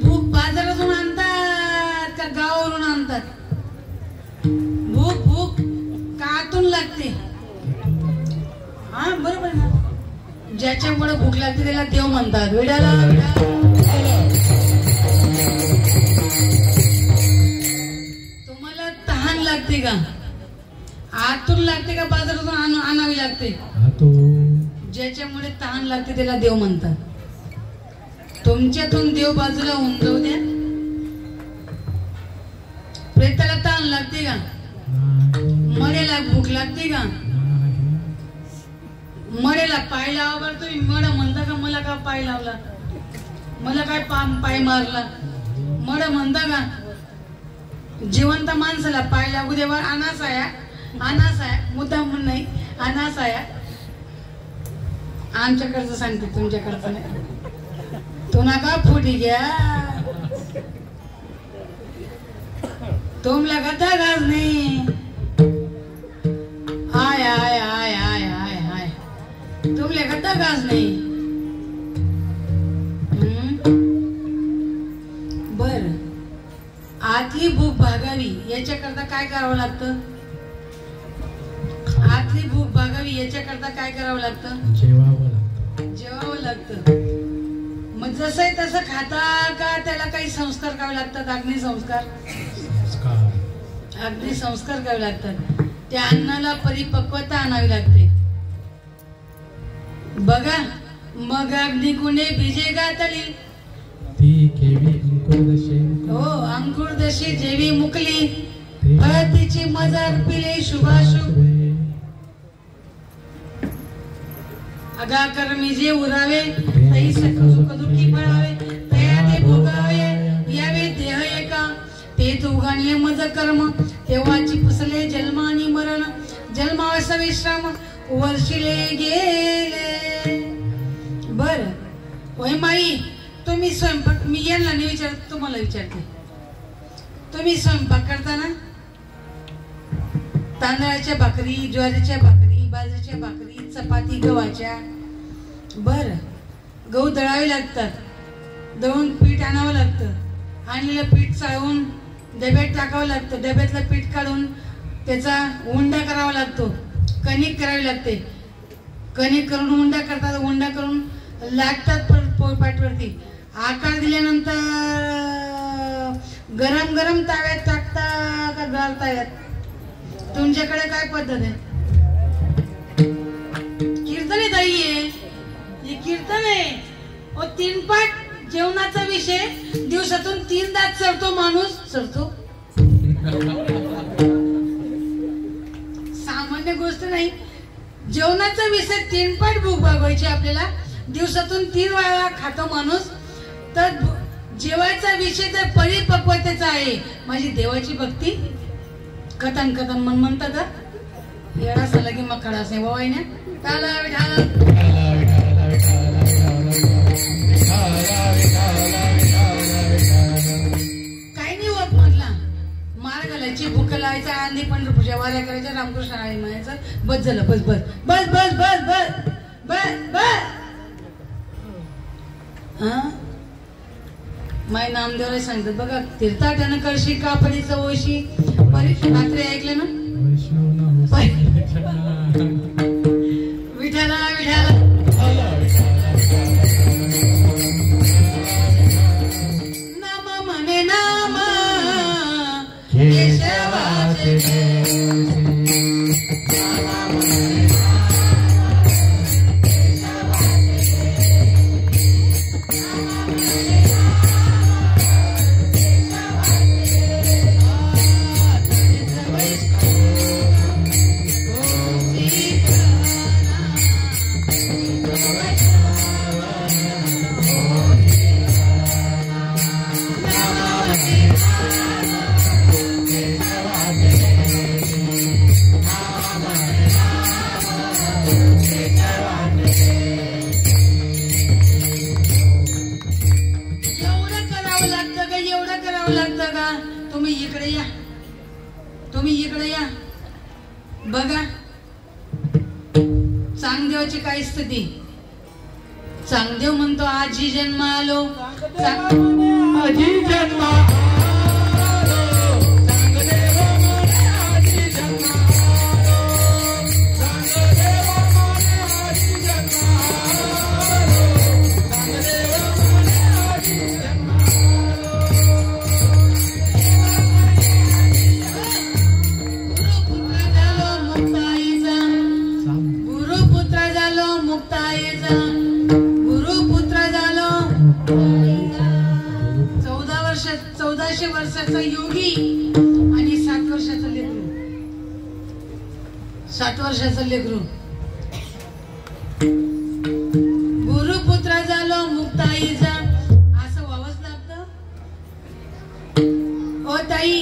भूक बाजारातून आणतात का गावावरून आणतात? भूक कातून लागते. हा बरोबर ना. ज्याच्यामुळे भूक लागते त्याला देव म्हणतात. वेडाला तुम्हाला तहान लागते का? आतून लागते का बाजारातून आणावी लागते? ज्याच्यामुळे तहान लागते त्याला देव म्हणतात. तुमच्यातून देव बाजूला होऊन जाऊ द्या. प्रेताला तहान लागते का? मडेला भूक लागते का? मडेला पाय लावा बरं. तुम्ही मड म्हणता का? मला का पाय लावला? मला काय पाय मारला? मड म्हणता का? जिवंत माणसाला पाय लागू दे बरं. अनासाया मुद्दा म्हणून नाही, अनासाया. आमच्याकडचं सांगते, तुमच्याकडचं नाही. तो नका फुटी घ्या. तुमला कथा गाज नाही. I I I I I I तुमले कथा गाज नाही. बर, आतली भूक भागावी याच्याकरता काय करावं लागतं? आतली भूक भागावी याच्याकरता काय करावं लागतं? जेवावं लागतं. मग जसं आहे तसं खाता का? त्याला काही संस्कार करावे लागतात. अग्निसंस्कार करावे लागतात. त्या अन्नाला परिपक्वता आणावी लागते. बघा, मग अग्निकुंडे बीजे गातली. हो, अंकुरदशी जेवी मुकली, तिची मजार पिले शुभाशुभ. अगा कर्मी जे उरावे, तई सुख दुःखी पडावे, तया ते भोगावे यावे देह एका. तेच उगाणले मज कर्म, तेव्हाची पुसले जन्म आणि मरण. जन्मावस विश्राम वर्षिले गेले. बर होय माई, तुम्ही स्वयंपाक, मी यांना नाही विचारत, तुम्हाला विचारते. तुम्ही स्वयंपाक करताना तांदळाच्या भाकरी, ज्वारीच्या भाकरी, बाजरीच्या भाकरी, चपाती गव्हाच्या. बर, गहू दळावे लागतात. दळून पीठ आणावं लागतं. आणलेलं पीठ चाळून डब्यात टाकावं लागतं. डब्यातलं पीठ काढून त्याचा उंडा करावा लागतो. कणिक करावी लागते. कणिक करून उंडा करतात. उंडा करून लागतात पोळपाटवरती. आकार दिल्यानंतर गरम गरम ताव्यात टाकता का गार ताव्यात? तुमच्याकडे काय पद्धत आहे? कीर्तन आहे ताई, हे कीर्तन आहे. तीन पाठ जेवणाचा विषय. दिवसातून 3दा चढतो माणूस. चढतो, सामान्य गोष्ट नाही. जेवणाचा विषय 3 पाठ भूक भागवायची आपल्याला. दिवसातून 3 वेळा खातो माणूस. तर जेवायचा विषय तर परिपक्वतेचा आहे. माझी देवाची भक्ती. कथन कथन मन म्हणतात का? येडा साला की मग खडा असे बाबाई ना. टाला विठाला काही नाही होत म्हटला. मार घालायची, भूक लावायचा, आंधी पंढरपूरच्या वाऱ्या करायच्या, रामकृष्ण हरी म्हणायचं. बस झालं, बस बस बस बस बस बस बस बस. हा, माय नामदेवराय सांगतात बघा, तीर्थाटन करशी कापडीचं ओशी. रात्री ऐकलं ना? विठाला विठाला नाम म्हणे नाम केशवाचे. करावं लागतं का? तुम्ही इकडे या, तुम्ही इकडे या. बघा चांगदेवाची काय स्थिती. चांगदेव म्हणतो आजी जन्म आलो, आजी जन्म वर्षाचा योगी आणि 7 वर्षाचा लेकरू, 7 वर्षाचा लेकरू. गुरुपुत्र झालो मुक्ताईचा, असं व्हावंच लागतं. ओ ताई,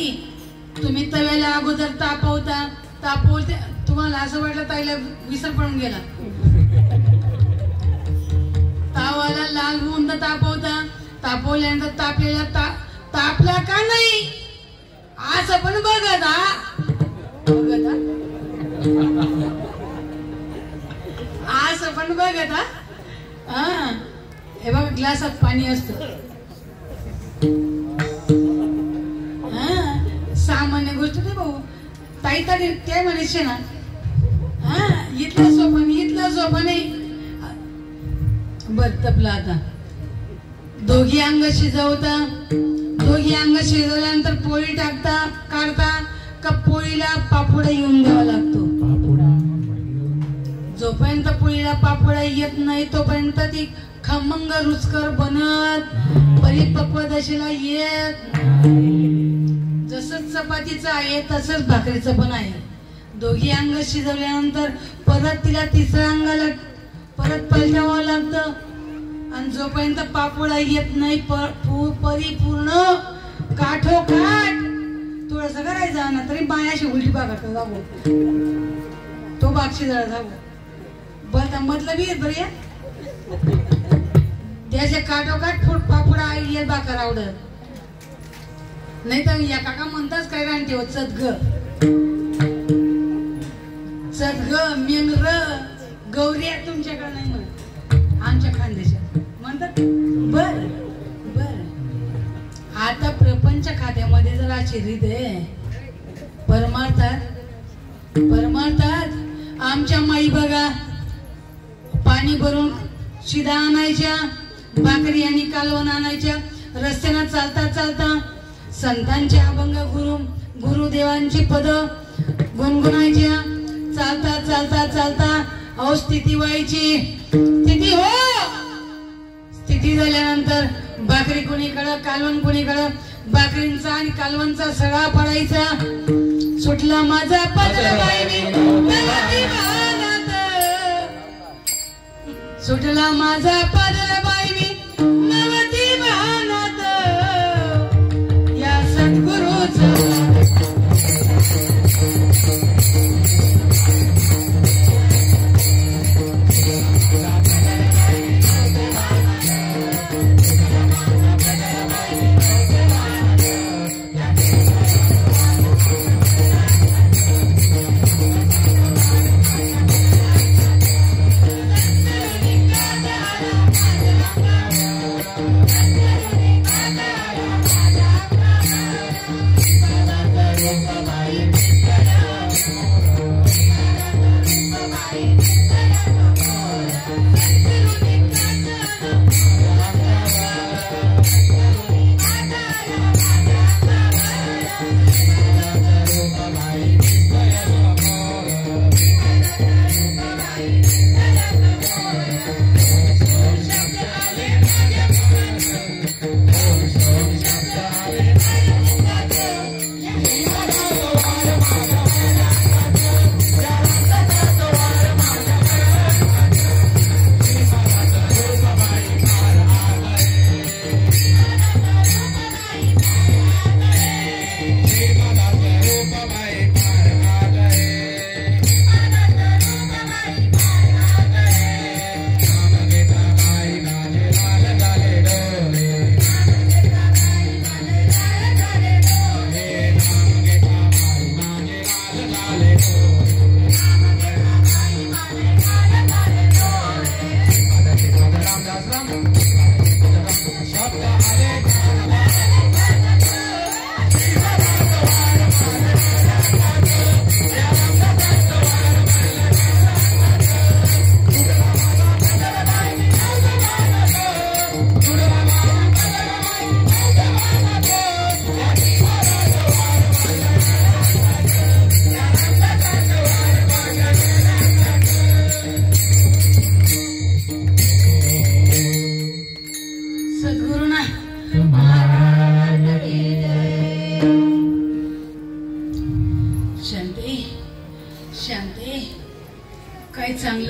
तुम्ही तव्याला अगोदर तापवते, तुम्हाला असं वाटलं ताईला विसर पडून गेला. तावाला लाल होऊन तापवल्यानंतर तापला का नाही असं पण बघत असं पण बघत हे बघ ग्लासात पाणी असतं. सामान्य गोष्ट नाही भाऊ. ताई तरी ते म्हणायचे ना, इथलं सोपं नाही. बर तपला आता दोघी अंग शिजवल्यानंतर पोळी काढता का पोळीला पापुडा येऊन द्यावा लागतो. जोपर्यंत पोळीला पापुडा येत नाही तोपर्यंत ती खमंग रुचकर बनत परिपक्व दशेला येत. जसं चपातीचं आहे तसंच भाकरीचं पण आहे. दोघी अंग शिजवल्यानंतर परत तिला तिसऱ्या अंगाला परत पलटावं लागतं. आणि जोपर्यंत पापोळा येत नाही परिपूर्ण काठोकाठ थोडस करायचं ना तरी बायाशी उलटी बागात जावं, तो बागशी जरा जावं. मतलब येत बरं या त्याच्या काठोकाठ पापोळा येत बाकर आवडत नाही. तर या काका म्हणताच काय रान ठेव चदग मेंगर गौऱ्या तुमच्याकडे नाही म्हणत, आमच्या खानदेशात म्हणतात. बर बर आता प्रपंच खात्यामध्ये जर अशी रीत आहे, परमार्थात आमच्या माई बघा पाणी भरून शिदा आणायच्या, भाकरी आणि कालवण आणायच्या, रस्त्यानं चालता संतांचे अभंग गुरुदेवांची पद गुणगुणायच्या. चालता स्थिती व्हायची. स्थिती झाल्यानंतर भाकरी कोणीकडं कालवण कोणीकडं, भाकरींचा आणि कालवणचा सगळा पडायचा. सुटला माझा पदरबाई मी नवती भानात, सुटला माझा पदरबाई मी नवती भानात, या सद्गुरूचा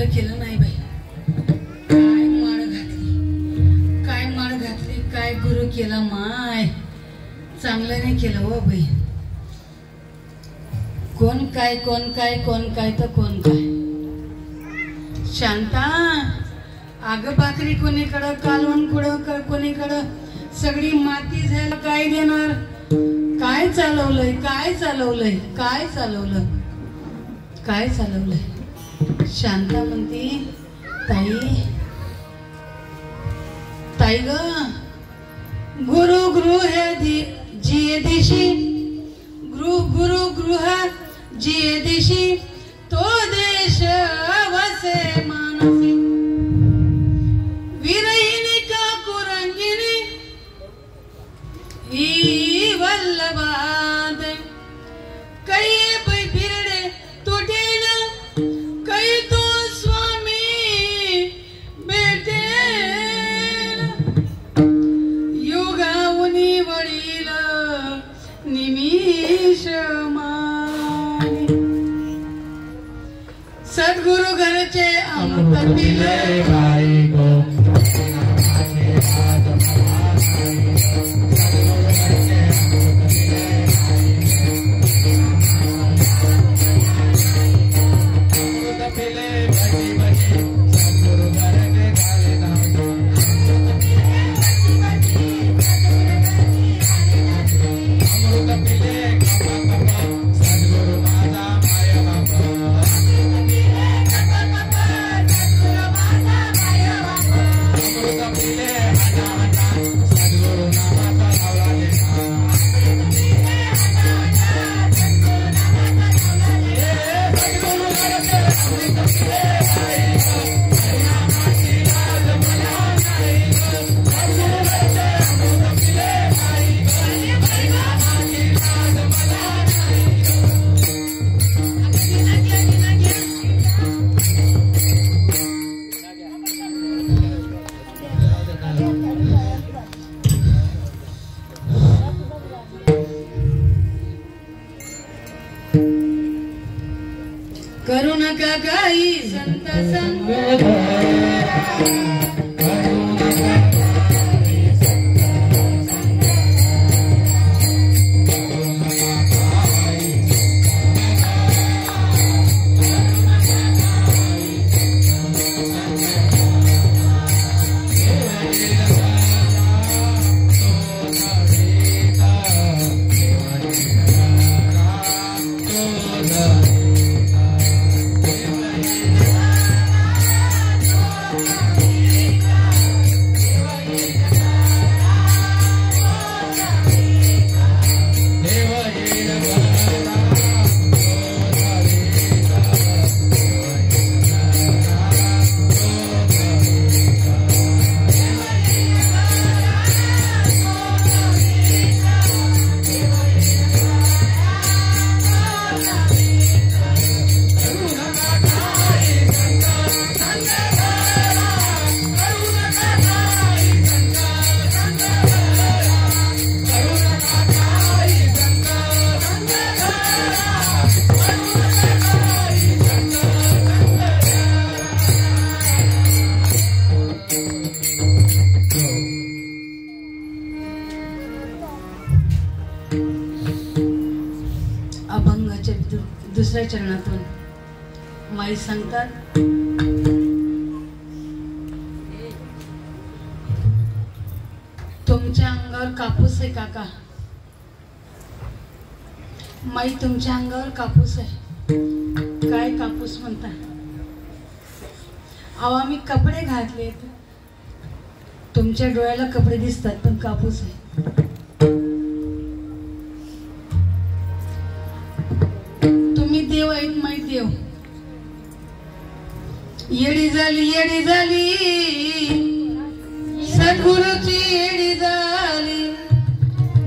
चांगलं केलं नाही बाई. काय माळ घातली काय गुरु केला माय. चांगलं नाही केलं हो बाई. कोण काय तर कोण काय. शांता अगं भाकरी कोणीकडं कालवण कुठं कोणीकडं सगळी माती झालं. काय देणार. काय चालवलंय. शांता म्हणती ताई ग गुरु हे जिये दिशी गुरु गृह जिये दिशी तो देश वसे मानसी विरहिणी का कुरंगिणी ही वल्लभाद काही फिरडे तुटेल काही तो स्वामी भेटेल युगाऊनी वडील निमिष मानी सद्गुरु घरचे अमृत पिले बाई गो करू नका काही संत संग अभंगाच्या दुसऱ्या चरणातून माई सांगतात, तुमच्या अंगावर कापूस आहे काका. माई तुमच्या अंगावर कापूस आहे. काय कापूस म्हणता. अहो आम्ही कपडे घातलेत. तुमच्या डोळ्याला कपडे दिसतात पण कापूस आहे. तुम्ही देव आहेत माई देव. येडी झाली सद्गुरूची येडी झाली.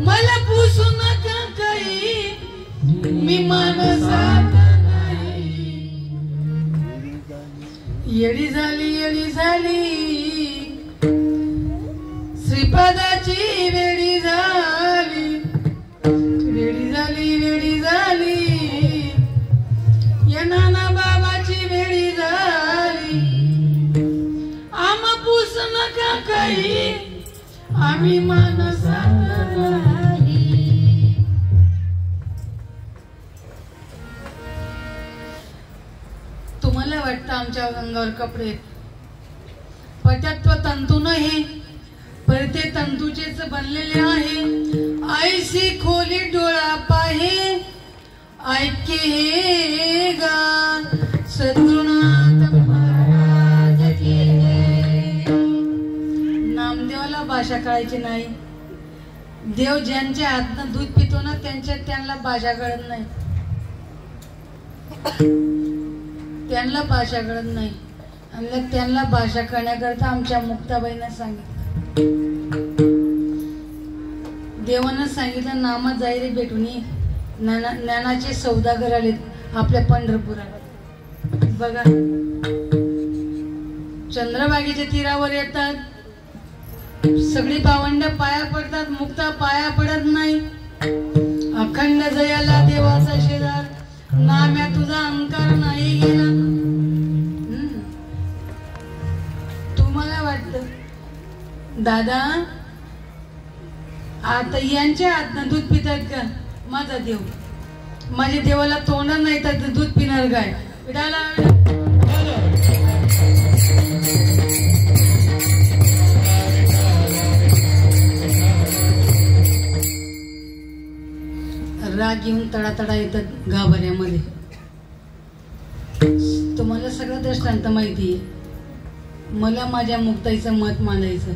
मला पुसू नका काही मी मानसात नाही. येडी झाली श्रीपादाची वेडी झाली. वेडी झाली या नाना बाबाची वेडी झाली. तुम्हाला वाटतं आमच्या अंगावर कपडे पटत्व तंतू नाही, पर ते तंतूचेच बनलेले आहे। ऐसी खोली डोळा पाहे ऐके हे गा सद्गुरुनाथ महाराज की जय। नामदेवाला भाषा कळायची नाही। देव ज्यांच्या हातनं दूध पितो ना त्यांना भाषा कळत नाही, त्यांना भाषा कळत नाही। आणि त्यांना भाषा करण्याकरता आमच्या मुक्ताबाईंना सांगितलं, देवानं सांगितलं नामात जाईरे भेटून ज्ञानाचे सौदागर आलेत आपल्या पंढरपुरात। बघा चंद्रभागेच्या तीरावर येतात, सगळी भावंड पाया पडतात, मुक्ता पाया पडत नाही। अखंड जयाला देवाचा शेजार, नाम्या तुझा अंकार नाही गेला। तुम्हाला वाटतं दादा आता यांच्या हातनं दूध पितात का? माझा देव, माझ्या देवाला तोंड नाही तर दूध पिणार काय? राग येऊन तडातडा येतात गाभाऱ्यामध्ये। तुम्हाला सगळं दृष्टांत माहिती आहे। मला माझ्या मुक्ताईचं मत मांडायचं।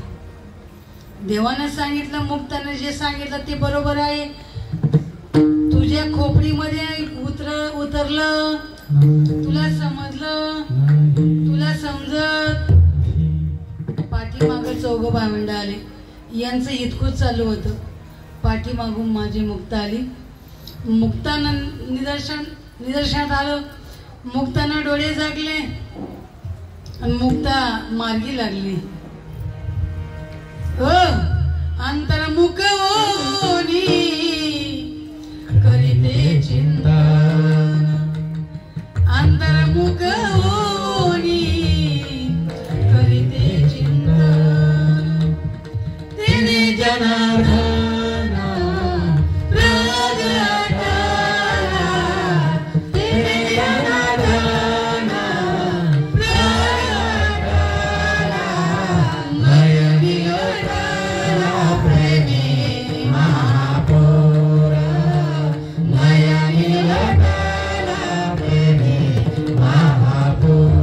देवानं सांगितलं, मुक्तानं जे सांगितलं ते बरोबर आहे। तुझ्या खोपडीमध्ये उतरलं, तुला समजलं, तुला समजत। पाठीमाग चौघ भावंड आले, यांचं इतकंच चालू होतं। पाठीमागून माझी मुक्ता आली, मुक्तानं निदर्शनात आलं, मुक्तानं डोळे जागले आणि मुक्ता मार्गी लागली। अंतर्मुख होनी करीते चिंतन, अंतर्मुख होनी करीते चिंतन। तेने जनार्दन राग आठवला, तेने जनार्दन राग आठवला। नयनी लोटला प्रेमी महापौर, नयनी लोटला प्रेमी महापौर।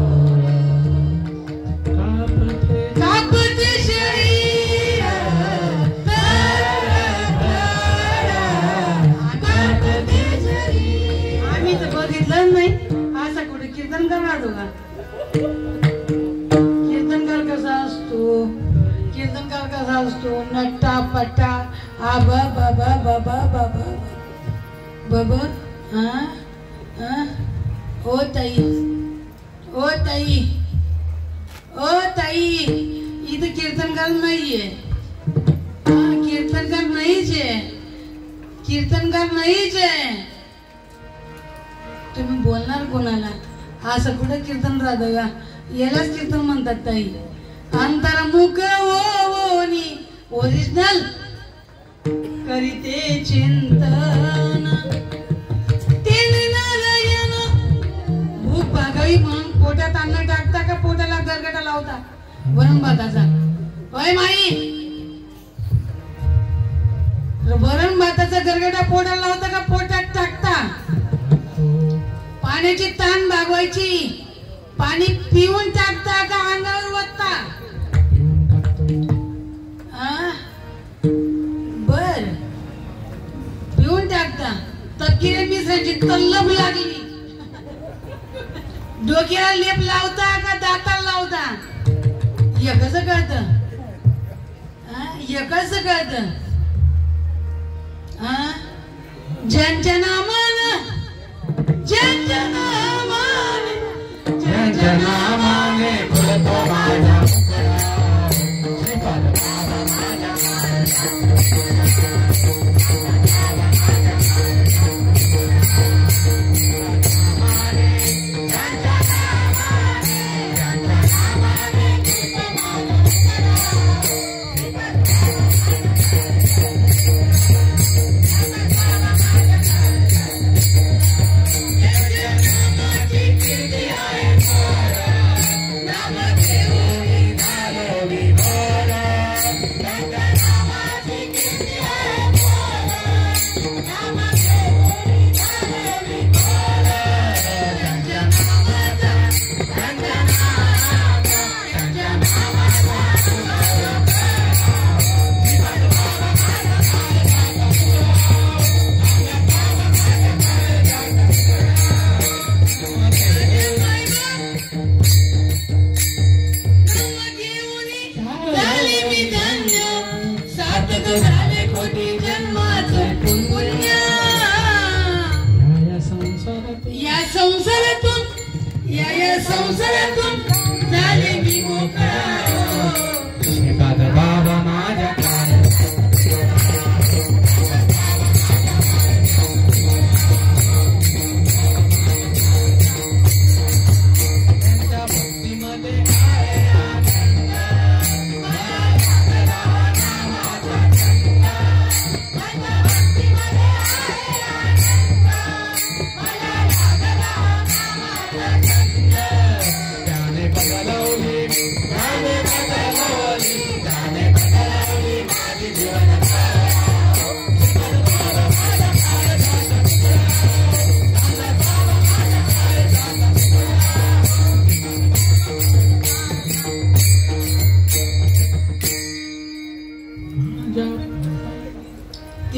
कापते शरीर कापते शरीर। आम्ही तर बघितलं नाही, असा कुठे कीर्तनकार राहतो का? कीर्तनकार कसा असतो? कीर्तनकार कसा असतो? नट्टा पट्टा आबा बाबा बाबा बाबा बाबा। ओ ताई, ओ ताई, ओ ताई, इथं कीर्तनकार नाहीये। कीर्तनकार नाहीच आहे, कीर्तनकार नाहीच आहे। तुम्ही बोलणार कोणाला? असं कुठं कीर्तन राहतं का? यालाच कीर्तन म्हणतात ताई। अंतर्मुख होनी ओरिजिनल करीते चिंतन, तेने नारायण। भूक भागावी म्हणून पोटात अन्न टाकता का पोटाला गरगटा लावता वरण भाताचा? होय माई, वरण भाताचा गरगटा पोटाला लावता का पोटात टाकता? पाण्याची ताण भागवायची, पाणी पिऊन टाकता का अंगावर वतता? बर, पिऊन टाकता। तपकिरे मिसळायची तल्लब लागली, डोक्याला लेप लावता का दाताला लावता? एकच कळतं, एकच कळतं। ज्यांच्या नामानं, ज्यांच्या नामाने, ज्यांच्या नामाने बोलतो माझा श्रीपाद बाबा माझा।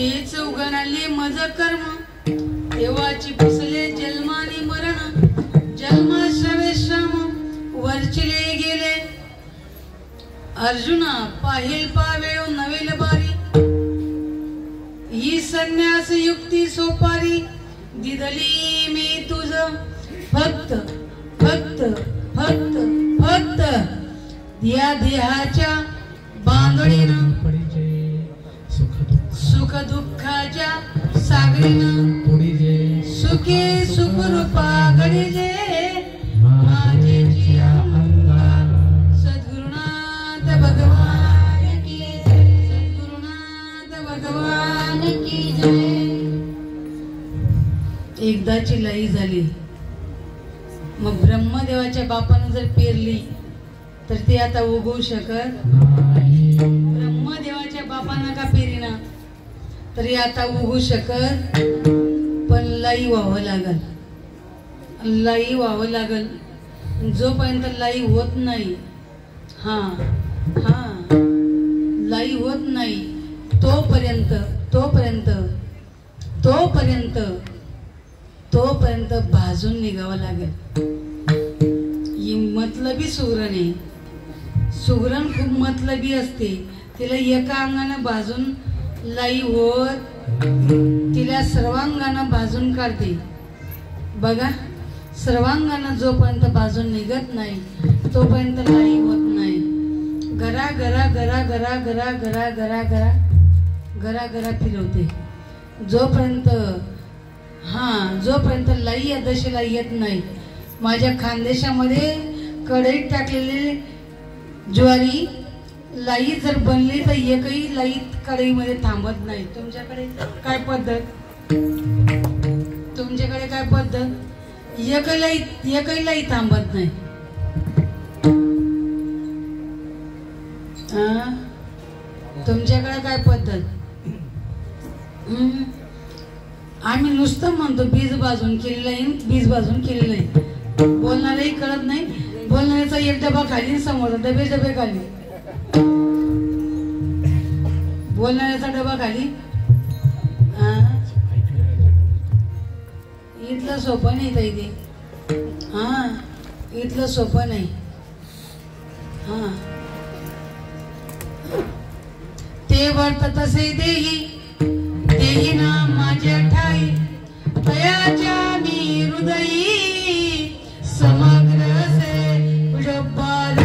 तेच उगणाले मज कर्म तेव्हाची पुसले जन्मानी मरण जन्माश्रवे श्रम वरचिले गेले अर्जुना पाहिल पावेळ नवेल बारी ही संन्यास युक्ती सोपारी दिदली मी तुझ फक्त फक्त फक्त फक्त या देहाच्या बांधणीनं सुख दुःखाच्या सागरीनं सुखे सुख रूपा घडीजे माझे सद्गुरुनाथ भगवान की जय सद्गुरुनाथ भगवान की जय। एकदाची लई झाली मग ब्रह्मदेवाच्या बापानं जर पेरली तर ती आता उगवू शकत ब्रह्मदेवाच्या बापानं का पेरीना तरी आता उगवू शकत पण लाई व्हावं लागल लाई व्हावं लागल जोपर्यंत लाई होत नाही हा हा लाई होत नाही तोपर्यंत तोपर्यंत तोपर्यंत तोपर्यंत भाजून निघावं लागेल। ही मतलबी सुगरण आहे सुगरण खूप मतलबी असते तिला एका अंगानं भाजून लाई होत तिला सर्वांगानं भाजून काढते बघा सर्वांगानं जोपर्यंत भाजून निघत नाही तोपर्यंत लाई होत नाही गरा गरा गरा गरा गरा गरा गरा गरा गरा गरा फिरवते जोपर्यंत जोपर्यंत लाई या दशेला येत नाही माझ्या खानदेशामध्ये कढईत टाकलेली ज्वारी लाई जर बनली तर एकही लाई कढईमध्ये थांबत नाही। तुमच्याकडे काय पद्धत तुमच्याकडे काय पद्धत एकही लाई थांबत नाही तुमच्याकडे काय पद्धत आम्ही नुसतं म्हणतो बीज भाजून केलेलं आहे बीज भाजून केलेलं आहे बोलणारही कळत नाही बोलणाऱ्याचा एक डबा खाली समोर डबे डबे खाली बोलणाऱ्याचा डबा खाली इथलं सोपं नाही ताई ते इथलं सोपं नाही ते वर्त तसे देही देही ना माझ्या ठाई तयाच्या मी हृदयी समग्र से जब्बार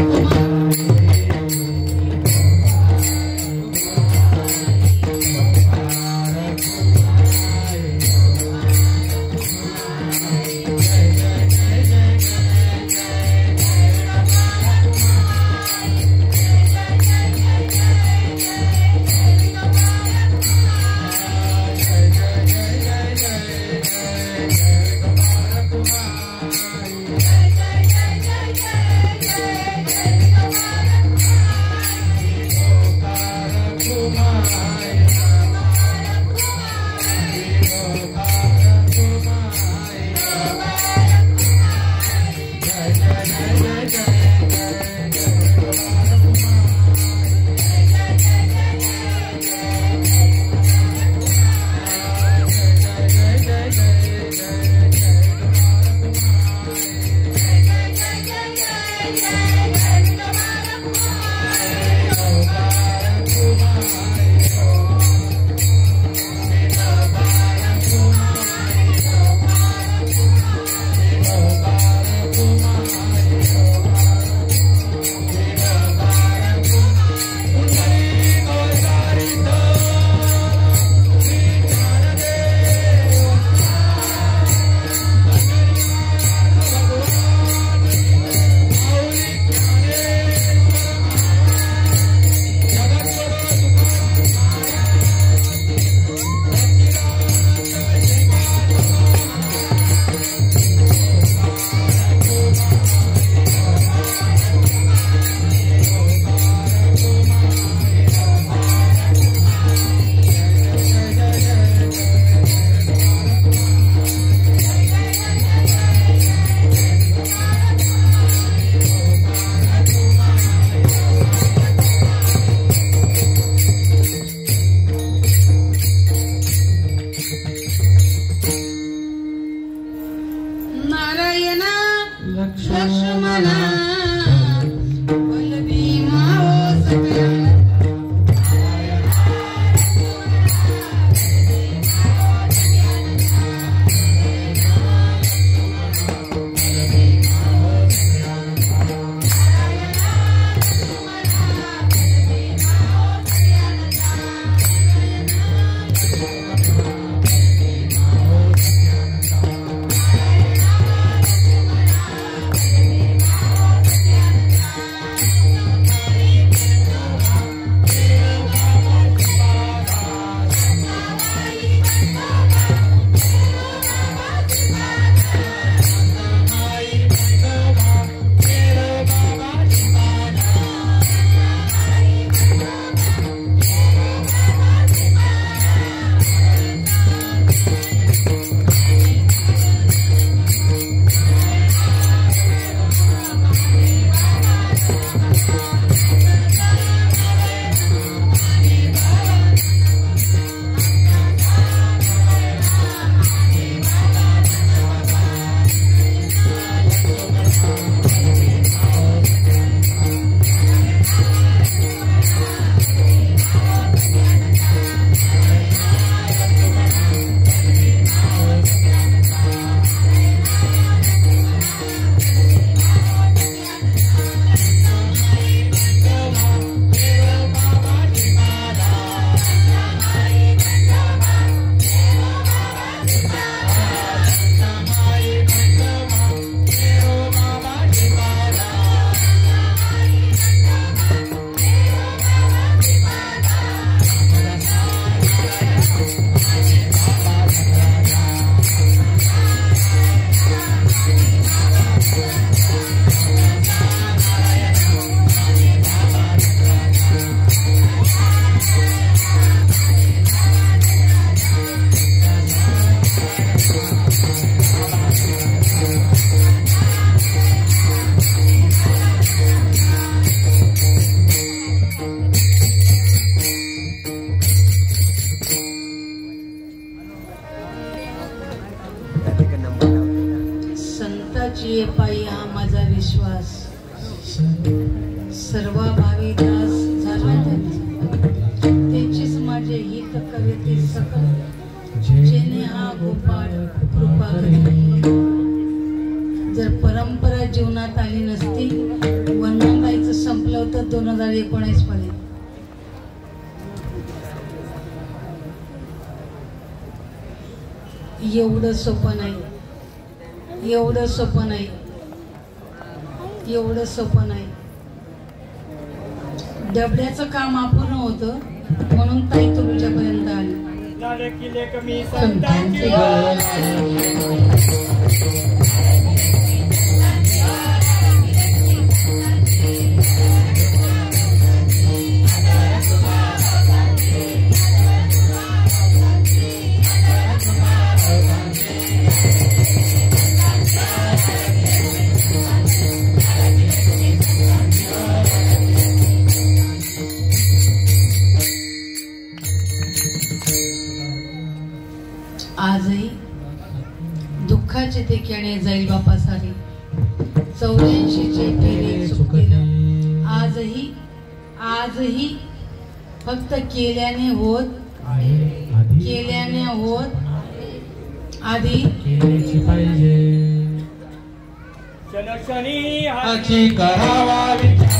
तुझी पायी हा माझा विश्वास, सर्व भावी दास झाला त्यांचीच माझे हित करते सकल, जेणे हा गोपाळ कृपा करी. जर परंपरा जीवनात आली नसती, वर्णन गायचं संपलं होतं 2019 मध्ये. एवढं सोपं नाही, एवढं सोपं नाही, एवढं सोपं नाही. डबड्याचं काम अपूर्ण होतं म्हणून ताई तुमच्यापर्यंत आली. आजही दुःखाचे ते खेणे जाईल बापा सारी, 84चे फेरे चुकलेलं. आजही आजही फक्त केल्याने होत, केल्याने होत, आधी केल्याची पाहिजे. क्षणक्षणी हाची करावा विचार,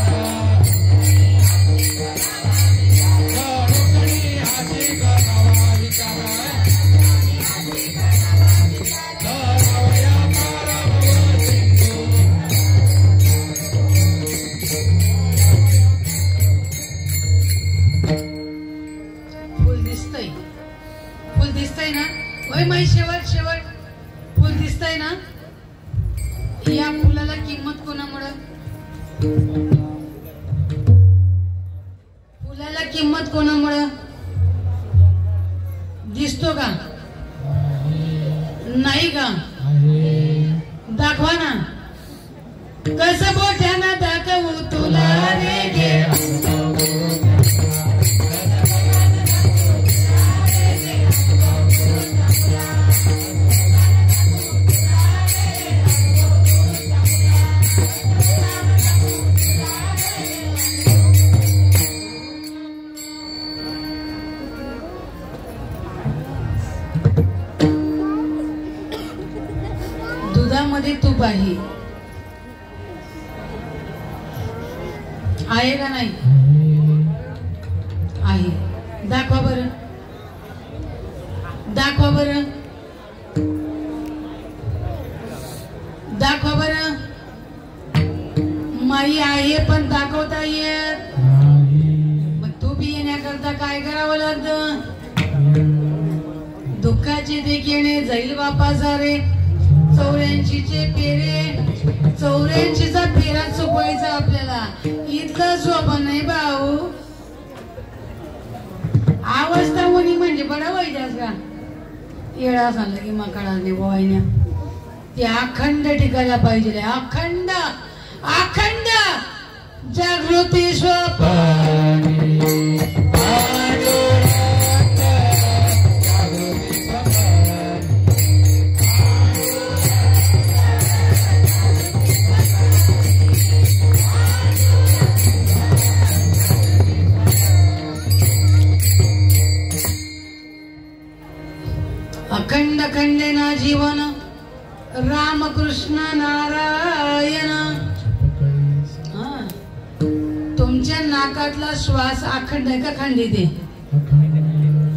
हाची करावा विचार. फुल दिसतंय ना? ओय माई शेवट शेवट फुल दिसतंय ना? या फुलाला किंमत कोणामुळे? फुलाला किंमत कोणामुळे? दिसतो का? नाही का? दाखवा ना. कसं बोट्याना दाखवू तुला रे गे. दुधामध्ये तूप आहे का नाही? आहे. दाखवा बरं, दाखवा बरं, दाखवा बरं. माई आहे पण दाखवता येत. मग तूप येण्याकरता काय करावं लागतं? दुःखाचे देखील जाईल बापा सारे, 84चे फेरे, 84चा फेरा चुकवायचा आपल्याला. इतकं सोपं नाही भाऊ. अवस्था मुनी म्हणजे बडा वाईटाच का? येळा सांगलं की मकाळाने बोवायня ते अखंड टिकायला पाहिजे. अखंड अखंड जागृती स्वप्न. अखंड खंडेना जीवन, रामकृष्ण नारायण. तुमच्या नाकातला श्वास अखंड आहे का खंडित आहे?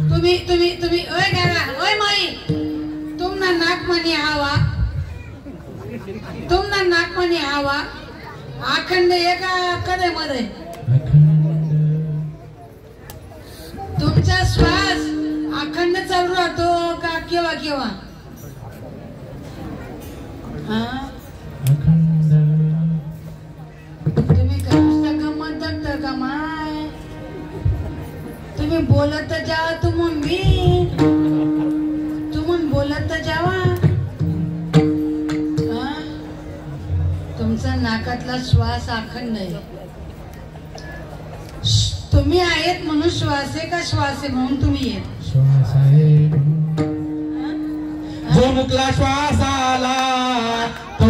तुम्ही तुम्ही तुम्ही ओय गारा ओय माई, तुमना नाकमणी हवा, तुमना नाकमणी हवा अखंड आहे का कदे मध्ये? तुमचा श्वास अखंड चालू राहतो का केव्हा केव्हा? तुम्ही गमत दगता का माय? तुम्ही बोलत जावा, तुम्ही बोलत जावा. तुमचा नाकातला श्वास अखंड आहे. तुम्ही आहेत म्हणून श्वास आहे का श्वास आहे म्हणून तुम्ही आहेत? श्वास आहे. जो मुकला श्वास आला तो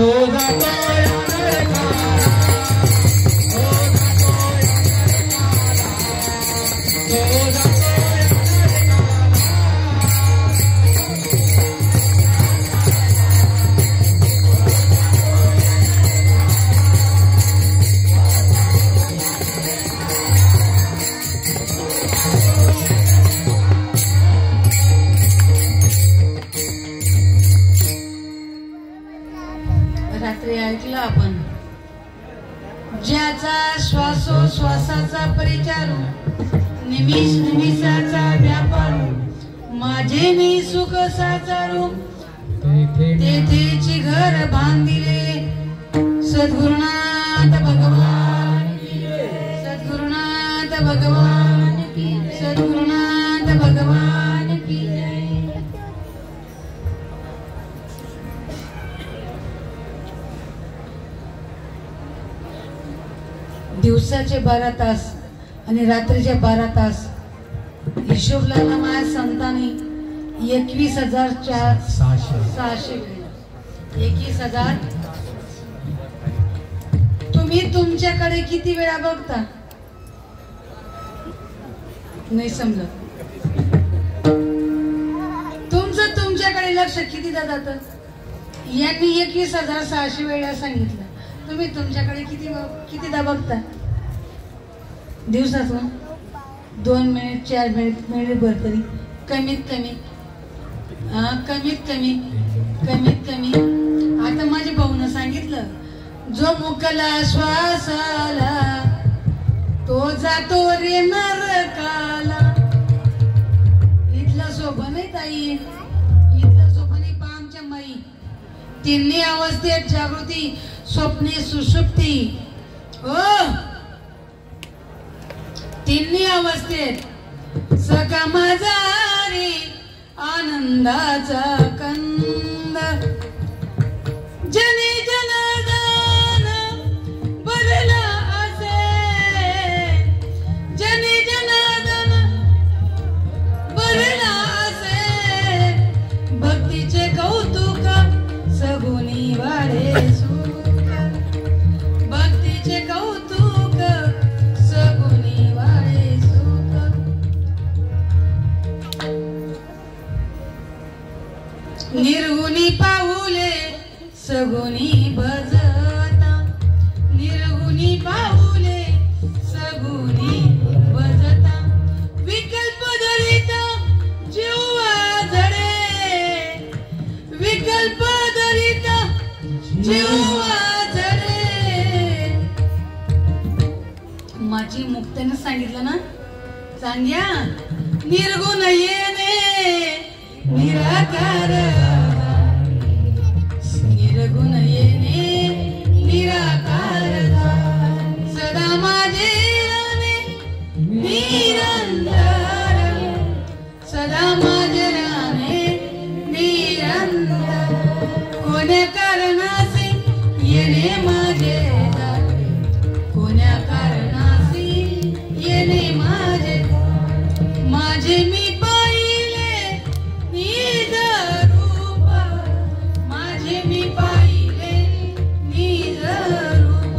रात्री ऐकलं आपण, ज्याचा श्वासोश्वासाचा परिचारू, निमिष निमिषाचा व्यापार, माझे मी सुख साचारू, तेथेची घर बांधिले सद्गुरुनाथ भगवान, सद्गुरुनाथ भगवान, सद्गुरुनाथ भगवान की जय. दिवसाचे 12 तास आणि रात्रीचे 12 तास हिशोब लावला माझ्या संतांनी 21,600 21,000. तुम्ही तुमच्याकडे किती वेळा बघता? नाही समजत. तुमचं तुमच्याकडे लक्ष कितीदा जातं? यांनी 21,600 वेळा सांगितलं. तुम्ही तुमच्याकडे कितीदा बघता दिवसातून? 2 मिनिट 4 मिनिट तरी कमीत कमी. कमीत कमी. आता माझ्या भाऊनं सांगितलं, जो मुकला श्वास आला तो जातो रे नरकाला. इथला सोबा नाही ताई, इथला सोबा नाही. पामच्या माई तिन्ही अवस्थेत जागृती, स्वप्ने, सुषुप्ती. तिन्ही अवस्थेत सका माझा रे आनंदाचा कंद. जनी जनार्दन भरला असे, जनी जनार्दन भरला असे, भक्तीचे कौतुक सगुनी वाढे सुख, भक्तीचे कौतुक सगुनी वाढे सुख. निर्गुणी पाऊले सगुणी भजता, निर्गुणी पाऊले सगुणी भजता. विकल्प धरिता जीवा झडे, विकल्प धरिता जीवा झडे. माझी मुक्ताने सांगितलं ना, सांग्या निर्गुण येणे निराकार, निर्गुण येणे निराकार. सदा माझे राणे निरंतर, सदा माझे राणे निरंतर. कोण्या कारणासे येणे माझे दारी, कोण्या कारणासे येणे माझे, माझे मी पाहिले निज रूप, माझे मी पाहिले निज रूप.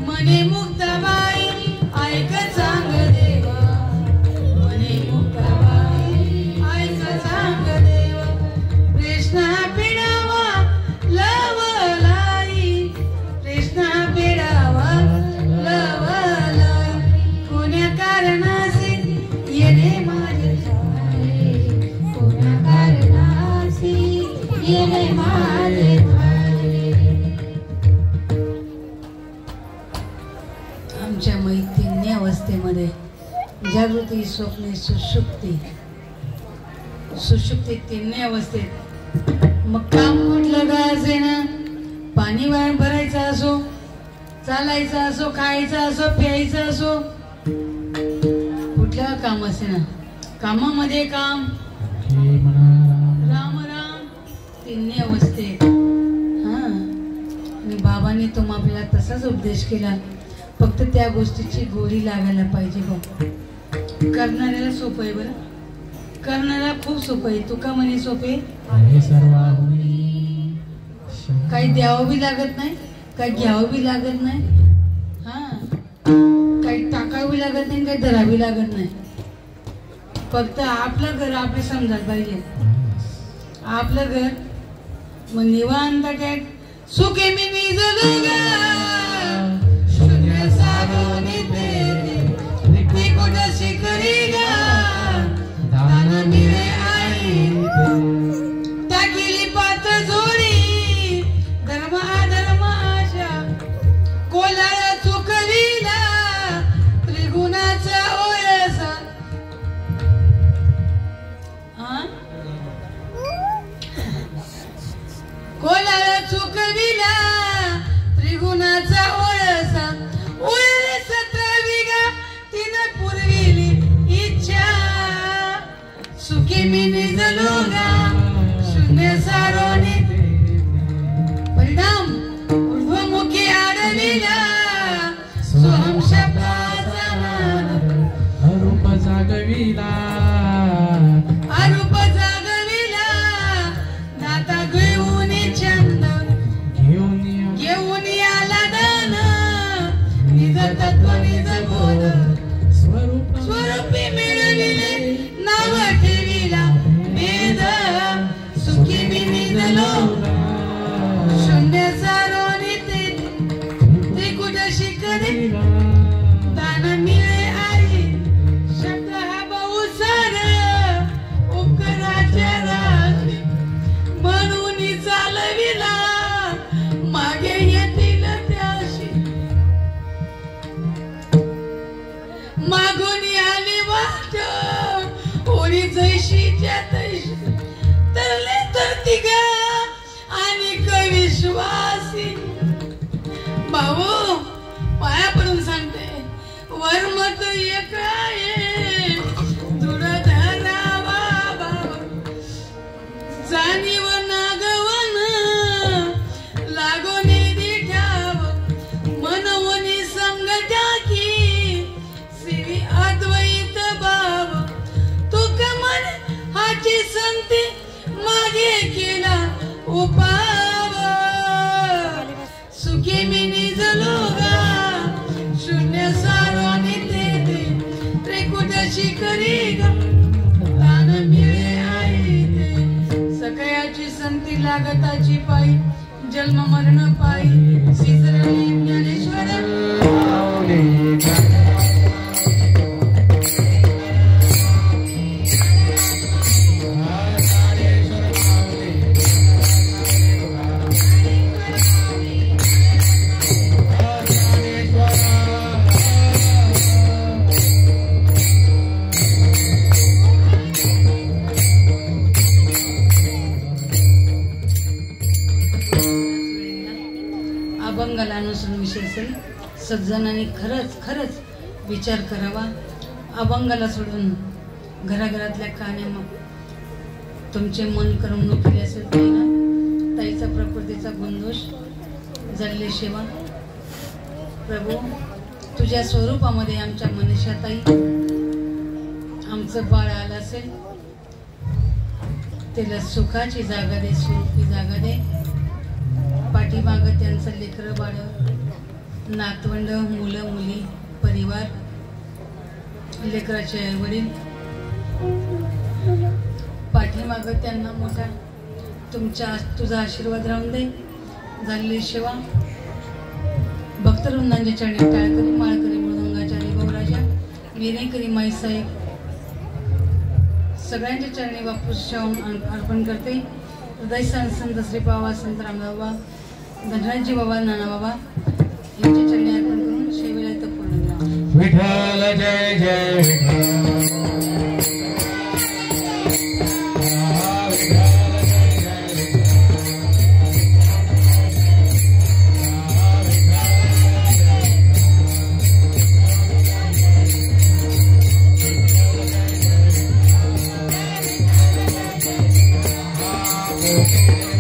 मने मुक्ताबाई ऐक सांग देवा, मने मुक्ताबाई ऐक सांग देवा. कृष्णा पिडावा लवलाई, कृष्णा पिडावा लवलाई. कोण्या कारणासे येणे माझे झाले, कोण्या कारणासे येणे माझे झाले. आमच्या मैत्रिणी अवस्थेमध्ये जागृती, स्वप्ने, सुषुप्ती. सुषुप्ती तिन्ही अवस्थेत. मग काम कुठलं गायचे ना, पाणी वाण भरायचं असो, चालायचं असो, खायचं असो, प्यायचं असो, कुठलं काम असे ना, कामामध्ये काम, राम राम तिन्ही अवस्थेत. आणि बाबांनी तो आपल्याला तसाच उपदेश केला, फक्त त्या गोष्टीची गोडी लागायला पाहिजे. बघ करणाऱ्याला सोपं आहे, बरं करणारा खूप सोपं आहे. तुका म्हणे सोपे काही द्यावं बी लागत नाही, काही घ्यावं बी लागत नाही, हा काही टाकावी लागत नाही, काही धरावी लागत नाही. फक्त आपलं घर आपले समजायला पाहिजे. आपलं घर मग निवांत सुखे मी निजलो गा शून्य साधोनी ते कुठं शिकरी गा दान मिळे आई टाकिली पाच जोडी धर्म अधर्म आशा कोलाला चुकविला त्रिगुणाचा ओळसा. कोलाला चुकविला त्रिगुणाचा ओळसा उरले 17 विगा तिनं पुरविली इच्छा सुखी मी निजलो गा शून्य सारोनी परिणाम ऊर्ध्वमुखी आडविला सोहम शब्दाचा अरूप जागविला दाता घेऊन छंद घेऊन आला दान निज तत्व निज बोध स्वरूपी मिळविले नाव ठेविला वेद सुखी मी निजलो शून्य सारोनी ते कुठं शिकरी दान मिळे आई शब्द हा बहुसार उपकाराच्या राशी म्हणून चालविला मागे येतील त्याशी मागून आली वाट ओळी जैशीच्या तैशी तरले तर तिघा आणि विश्वासी भाऊ पाया पडून सांगते वर्मत एक आहे दृढ धरावा भाव जाणीव नागवन लागोनी दिठाव मनवनी संग टाकी सिरी अद्वैत भाव तुक मन हाची संती मागे केला उपाव सुखी मी निजलो गा शून्य सारोनी ते त्रिकुट शिखरी गा दान मिळे आई सकयाची संती लागताची पायी जन्म मरण पायी श्रीचरणी ज्ञानेश्वर अभंगाला अनुसरून विषय असेल. सज्जनाने खरंच विचार करावा. अभंगाला सोडून घराघरातल्या कान्या मग तुमचे मन करमणूक केली असेल तरी ना ताईचा प्रकृतीचा गुणदोष जळले शेवा. प्रभू तुझ्या स्वरूपामध्ये आमच्या मनीषाताई आमचं बाळ आलं असेल त्याला सुखाची जागा दे स्वरूपी जागा दे. पाठीमाग त्यांचं लेकरं बाळ नातवंड मुलं मुली परिवार लेकराचे आई वडील पाठीमाग त्यांना मोठा तुझा आशीर्वाद राहून दे. झालेली सेवा भक्तवृंदांच्या चरणी टाळकरी माळकरी मृदंगाचारी गौराजा विनेकरी माईसाहेब सगळ्यांच्या चरणी बापूस अर्पण करते. हृदय संत श्री बाबा संत रामदास बाबा धनराजी बाबा नाना बाबा यांच्या चरणी अर्पण करून सेवेला इथं पूर्ण करा. विठ्ठल जय जय विठ्ठल. Okay.